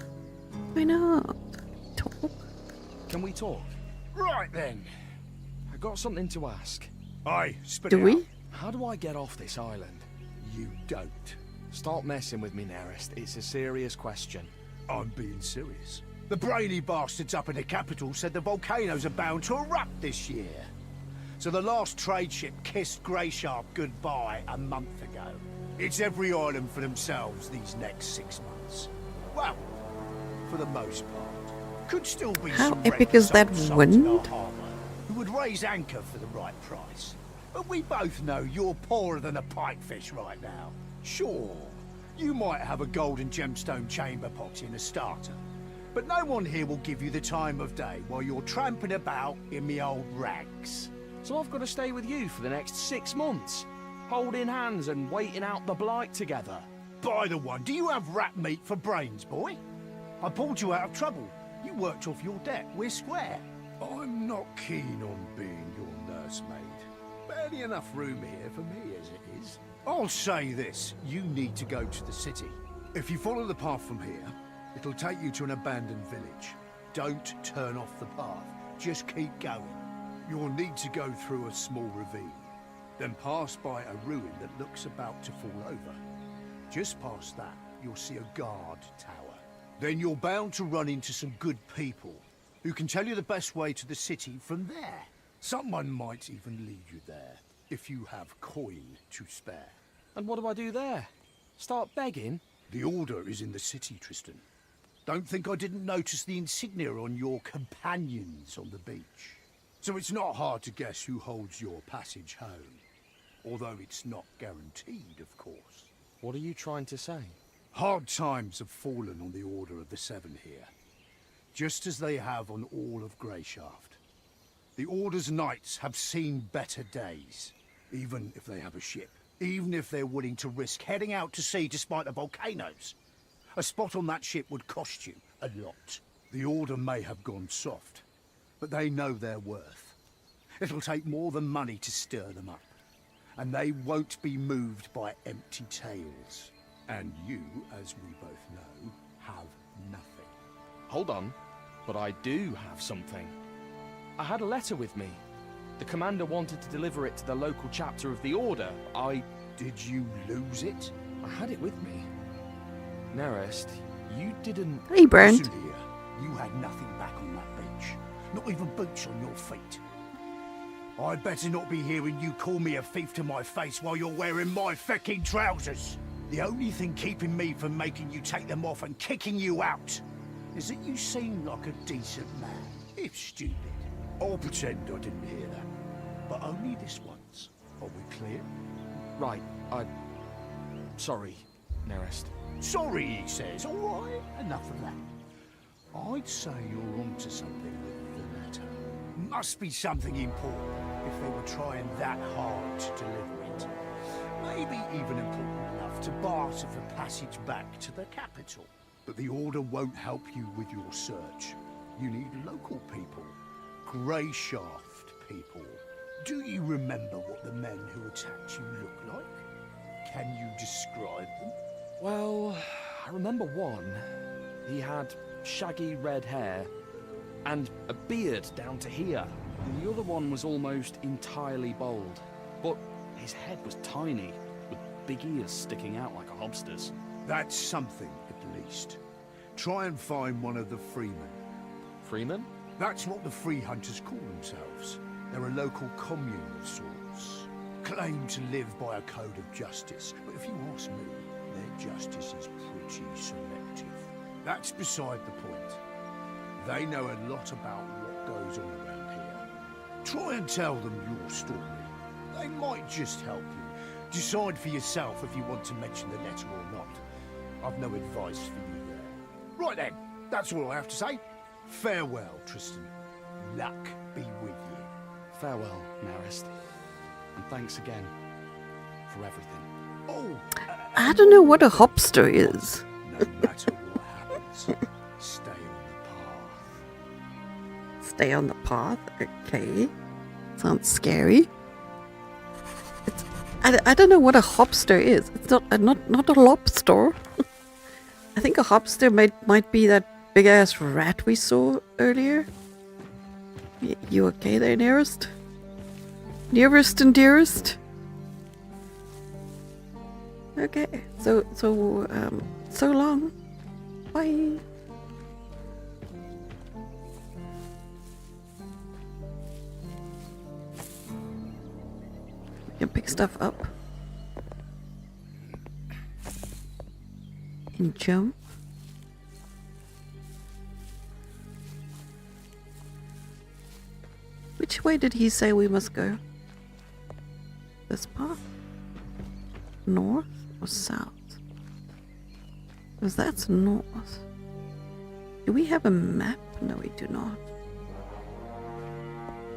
Why not? Talk? Can we talk? Right then. I got something to ask. Aye, spit Do it we? out. How do I get off this island? You don't. Stop messing with me, Nerist. It's a serious question. I'm being serious. The brainy bastards up in the capital said the volcanoes are bound to erupt this year. So the last trade ship kissed Greysharp goodbye a month ago. It's every island for themselves these next 6 months. Well, for the most part. Could still be How some epic is that reckless souls wind? in our harbour who would raise anchor for the right price. But we both know you're poorer than a pikefish right now. Sure, you might have a golden gemstone chamber pot in a starter, but no one here will give you the time of day while you're tramping about in me old rags. So I've got to stay with you for the next 6 months, holding hands and waiting out the blight together. By the one, do you have rat meat for brains, boy? I pulled you out of trouble. You worked off your debt. We're square. I'm not keen on being your nursemaid. Barely enough room here for me as it is. I'll say this, you need to go to the city. If you follow the path from here, it'll take you to an abandoned village. Don't turn off the path, just keep going. You'll need to go through a small ravine, then pass by a ruin that looks about to fall over. Just past that, you'll see a guard tower. Then you're bound to run into some good people who can tell you the best way to the city from there. Someone might even lead you there, if you have coin to spare. And what do I do there? Start begging? The Order is in the city, Tristan. Don't think I didn't notice the insignia on your companions on the beach. So it's not hard to guess who holds your passage home. Although it's not guaranteed, of course. What are you trying to say? Hard times have fallen on the Order of the Seven here, just as they have on all of Greyshaft. The Order's knights have seen better days, even if they have a ship, even if they're willing to risk heading out to sea despite the volcanoes. A spot on that ship would cost you a lot. The Order may have gone soft, but they know their worth. It'll take more than money to stir them up, and they won't be moved by empty tales. And you, as we both know, have nothing. Hold on, but I do have something. I had a letter with me. The commander wanted to deliver it to the local chapter of the Order. Did you lose it? I had it with me. Nerist, you didn't... Hey, Brent. Listen here, you had nothing back on that beach. Not even boots on your feet. I'd better not be hearing you call me a thief to my face while you're wearing my fecking trousers. The only thing keeping me from making you take them off and kicking you out is that you seem like a decent man, if stupid. I'll pretend I didn't hear that, but only this once. Are we clear? Right, Sorry, Nerist. Sorry, he says. All right, enough of that. I'd say you're onto something with the letter. Must be something important if they were trying that hard to deliver it. Maybe even important enough to barter for passage back to the capital. But the Order won't help you with your search. You need local people. Greyshaft people. Do you remember what the men who attacked you look like? Can you describe them? Well, I remember one. He had shaggy red hair and a beard down to here. And the other one was almost entirely bald, but his head was tiny, with big ears sticking out like a hobster's. That's something, at least. Try and find one of the freemen. Freeman? That's what the free hunters call themselves. They're a local commune of sorts. Claim to live by a code of justice, but if you ask me, their justice is pretty selective. That's beside the point. They know a lot about what goes on around here. Try and tell them your story. They might just help you, Decide for yourself if you want to mention the letter or not. I've no advice for you there. Right then, that's all I have to say. Farewell, Tristan. Luck be with you. Farewell, Marist. And thanks again for everything. Oh, I don't know what a hopster is. No matter what happens, stay on the path. Stay on the path. Okay. Sounds scary. I don't know what a hopster is. It's not a lobster. I think a hopster might be that big ass rat we saw earlier. You okay there, nearest? Nearest and dearest? Okay, so long. Bye. We can pick stuff up. And jump. Which way did he say we must go? This path? North or south? Because that's north. Do we have a map? No, we do not.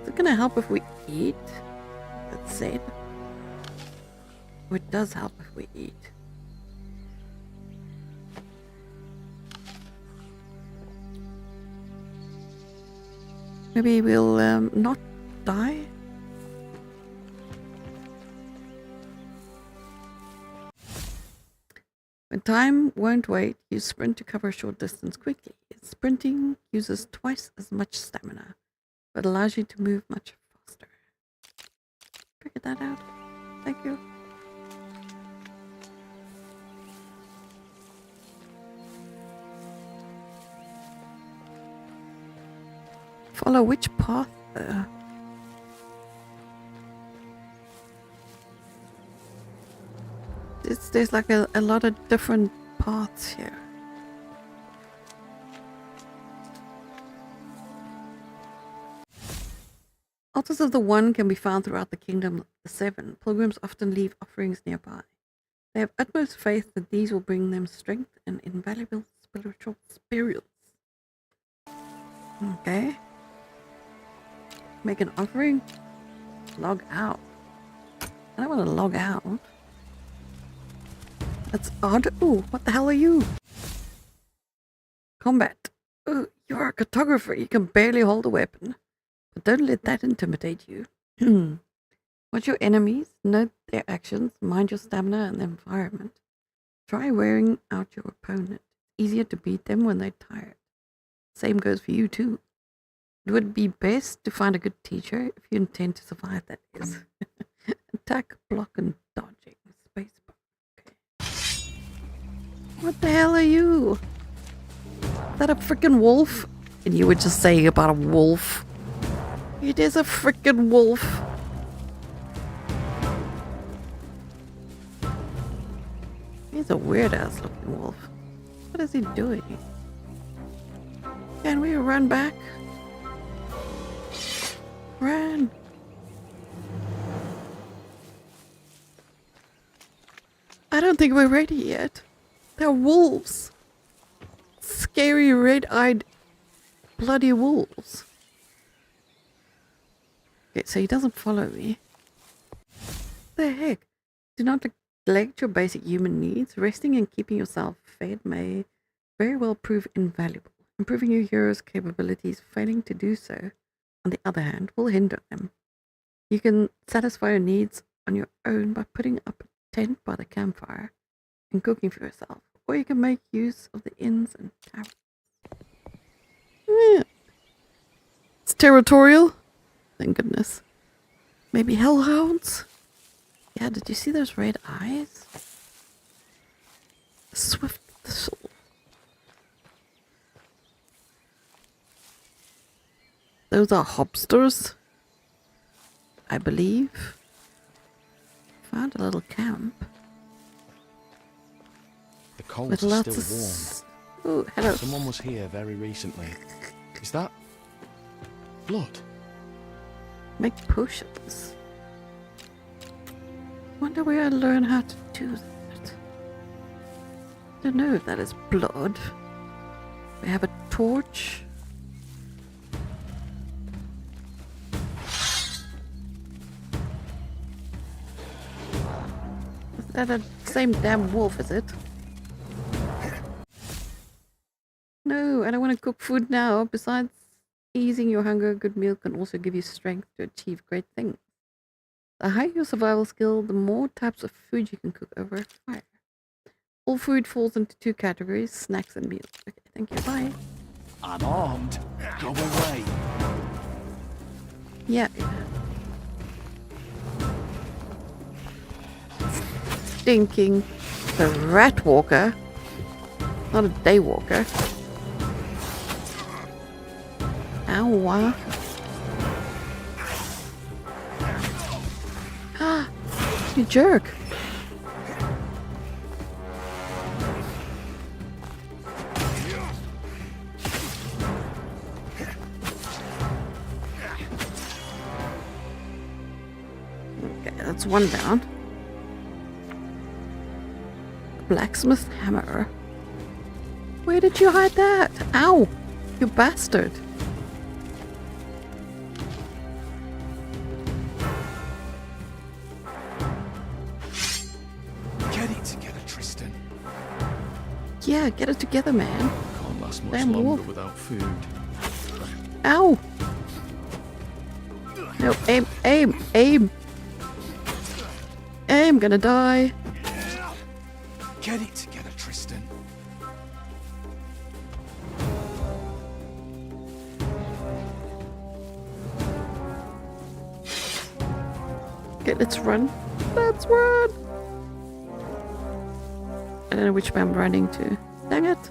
Is it gonna help if we eat? That's said. Or it does help if we eat. Maybe we'll not die. When time won't wait, you sprint to cover a short distance quickly. Sprinting uses twice as much stamina, but allows you to move much faster. Figured that out. Thank you. Follow which path? There's like a lot of different paths here. Altars of the One can be found throughout the Kingdom of the Seven. Pilgrims often leave offerings nearby. They have utmost faith that these will bring them strength and invaluable spiritual experience. Okay. Make an offering. Log out. I don't want to log out. That's odd. Ooh, what the hell are you? Combat. Ooh, you are a cartographer. You can barely hold a weapon. But don't let that intimidate you. Watch your enemies. Note their actions. Mind your stamina and the environment. Try wearing out your opponent. Easier to beat them when they're tired. Same goes for you too. It would be best to find a good teacher if you intend to survive, that is. Attack, block, and dodging. Spacebar. Okay. What the hell are you? Is that a freaking wolf? And you were just saying about a wolf. It is a freaking wolf. He's a weird ass looking wolf. What is he doing? Can we run back? Run! I don't think we're ready yet. They're wolves. Scary red-eyed bloody wolves. Okay, so he doesn't follow me. The heck? Do not neglect your basic human needs. Resting and keeping yourself fed may very well prove invaluable. Improving your hero's capabilities, failing to do so, on the other hand, will hinder them. You can satisfy your needs on your own by putting up a tent by the campfire and cooking for yourself, or you can make use of the inns and taverns. Yeah. It's territorial. Thank goodness. Maybe hellhounds? Yeah, did you see those red eyes? Swift thistle. Those are hopsters, I believe. Found a little camp. The cold with is lots still warm. Oh, hello. Someone was here very recently. Is that blood? Make potions. Wonder where I learn how to do that. Don't know if that is blood. We have a torch. Is that the same damn wolf, is it? No, I don't want to cook food now. Besides easing your hunger, a good meal can also give you strength to achieve great things. The higher your survival skill, the more types of food you can cook over a fire. All food falls into 2 categories, snacks and meals. Okay, thank you, bye. I'm armed. Go away. Yeah. Stinking. The rat walker. Not a day walker. Ow. Ah, you jerk. Okay, that's one down. Blacksmith hammer. Where did you hide that? Ow! You bastard. Get it together, Tristan. Yeah, get it together, man. Can't last much Damn longer wolf. without food. Ow! No, aim, aim, aim! I'm gonna die. Get it together, Tristan. Okay, let's run. Let's run! I don't know which way I'm running to. Dang it!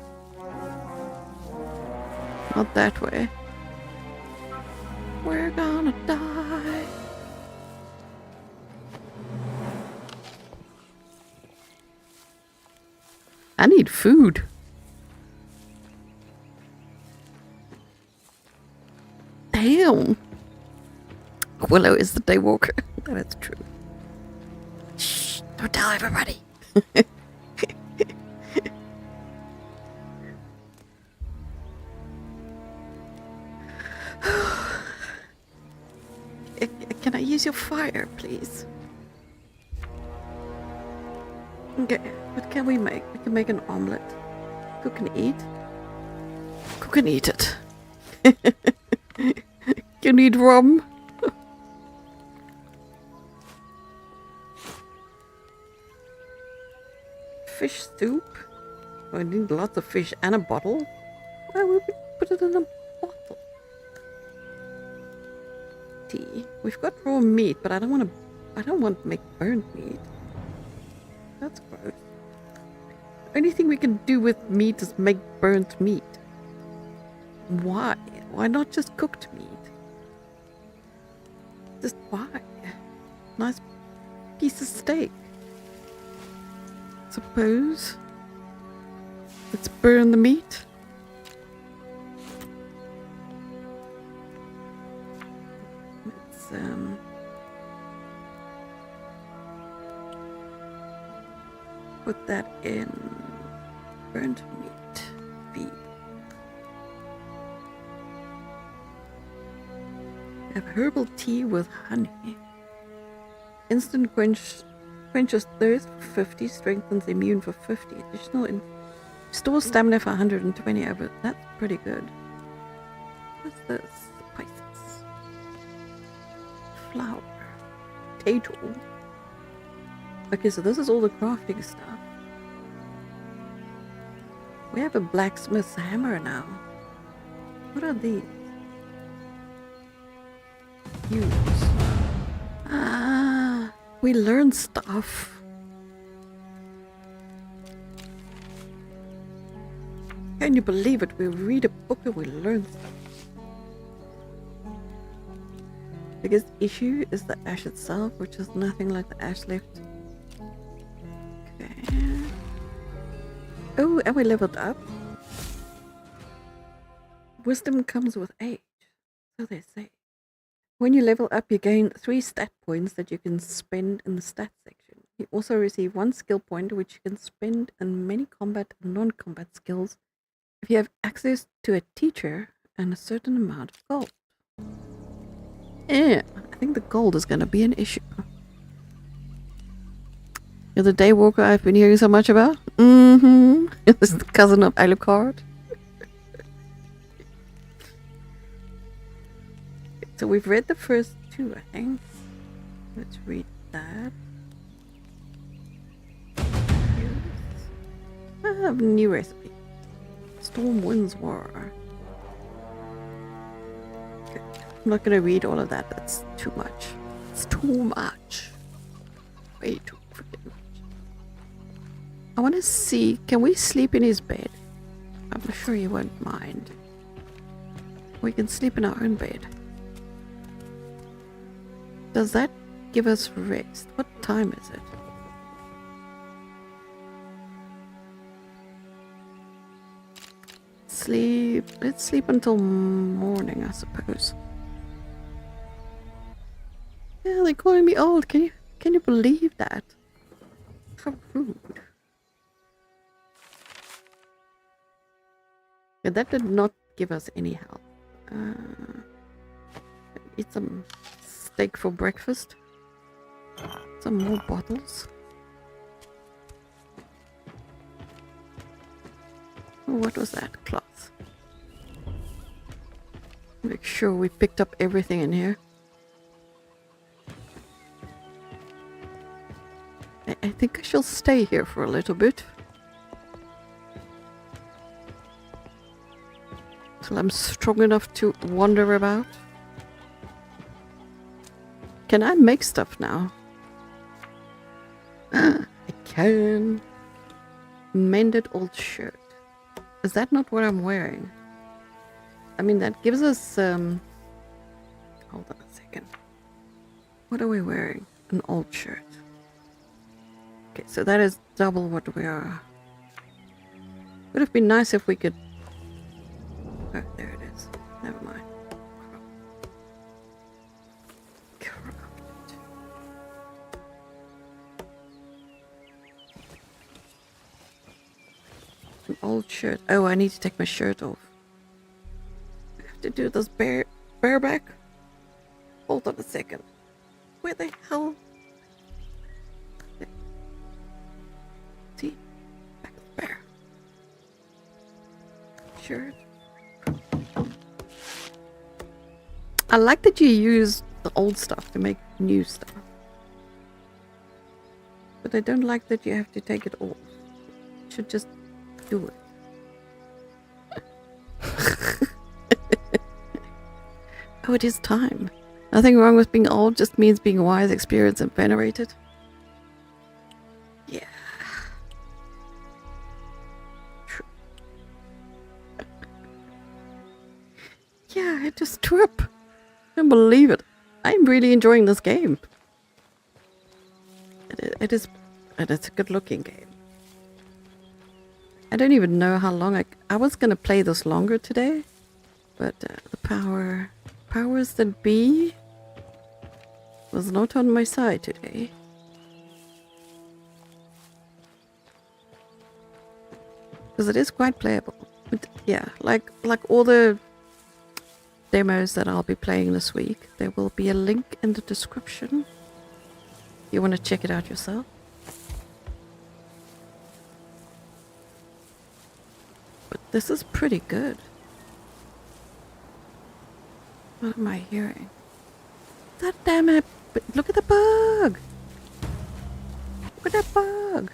Not that way. We're gonna die. I need food. Damn. Willow is the daywalker. That's true. Shh, don't tell everybody. Can I use your fire, please? Okay, what can we make? We can make an omelette. Cook and eat. Cook and eat it. You need rum? Fish soup? Oh, I need lots of fish and a bottle. Why would we put it in a bottle? Tea. We've got raw meat, but I don't want to make burnt meat. That's gross. The only thing we can do with meat is make burnt meat. Why? Why not just cooked meat? Just why? Nice piece of steak. Suppose. Let's burn the meat. Let's put that in burnt meat feed. We have herbal tea with honey. Instant quenches thirst for 50, strengthens immune for 50. Additional stores stamina for 120 over. That's pretty good. What's this? Spices. Flour. Potato. Okay, so this is all the crafting stuff. We have a blacksmith's hammer now. What are these? Use. Ah, we learn stuff. Can you believe it? We read a book and we learn stuff. Biggest issue is the ash itself, which is nothing like the ash left. Okay. Oh, and we leveled up. Wisdom comes with age, so they say. When you level up, you gain 3 stat points that you can spend in the stat section. You also receive 1 skill point, which you can spend in many combat and non-combat skills if you have access to a teacher and a certain amount of gold. Yeah, I think the gold is going to be an issue. You're the Daywalker I've been hearing so much about? Mm-hmm. This is the cousin of Alucard. So we've read the first 2, I think. Let's read that. I have a new recipe. Storm Winds War. Okay. I'm not gonna read all of that. That's too much. It's too much. Way too freaking much. I want to see. Can we sleep in his bed? I'm sure he won't mind. We can sleep in our own bed. Does that give us rest? What time is it? Sleep. Let's sleep until morning, I suppose. Yeah, they're calling me old. Can you believe that? How rude. Yeah, that did not give us any help. Eat some steak for breakfast. Some more bottles. Oh, what was that? Cloth. Make sure we picked up everything in here. I think I shall stay here for a little bit. Till I'm strong enough to wander about. Can I make stuff now? I can. Mended old shirt. Is that not what I'm wearing? I mean, that gives us, hold on a second. What are we wearing? An old shirt. Okay, so that is double what we are. Would have been nice if we could... Oh, there it is. Never mind. Corrupt. An old shirt. Oh, I need to take my shirt off. I have to do this bareback. Hold on a second. Where the hell? See? Back there. Shirt. I like that you use the old stuff to make new stuff. But I don't like that you have to take it off. You should just do it. Oh, it is time. Nothing wrong with being old, just means being wise, experienced, and venerated. Yeah. True. Yeah, it is trip. I can't believe it. I'm really enjoying this game. It is a good looking game. I don't even know how long I was going to play this longer today, but the powers that be was not on my side today. Because it is quite playable. But yeah, like all the demos that I'll be playing this week, there will be a link in the description. You want to check it out yourself. But this is pretty good. What am I hearing? That damn it! Look at the bug! Look at that bug!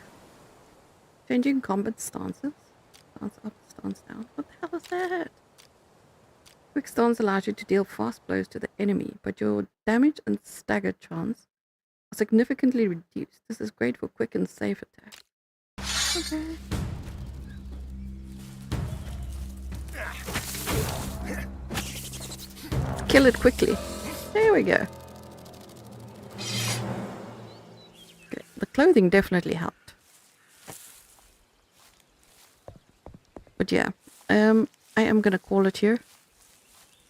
Changing combat stances. Stance up, stance down. What the hell is that? Quick stance allows you to deal fast blows to the enemy, but your damage and stagger chance are significantly reduced. This is great for quick and safe attacks. Okay. Kill it quickly. There we go. Okay, the clothing definitely helped. But yeah, I am gonna call it here.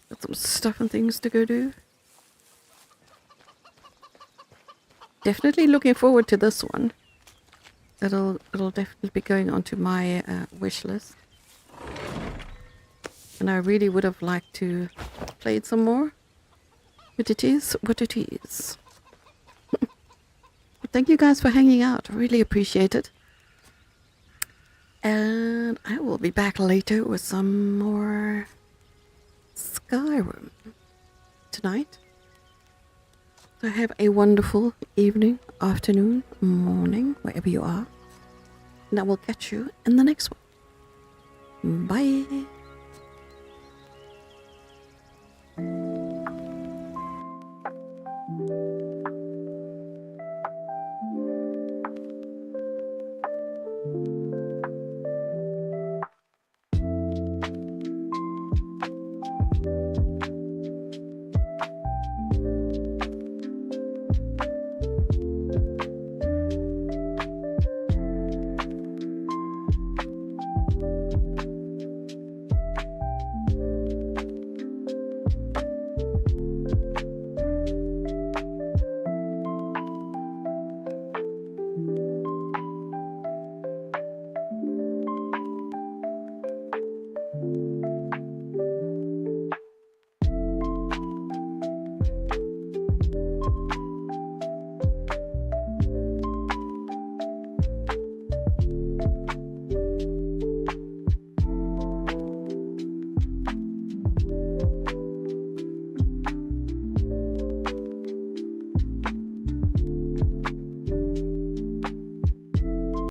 Got some stuff and things to go do. definitely looking forward to this one. It'll definitely be going onto my wish list. And I really would have liked to play it some more. But it is what it is. But thank you guys for hanging out. I really appreciate it. And I will be back later with some more Skyrim tonight. So have a wonderful evening, afternoon, morning, wherever you are. And I will catch you in the next one. Bye.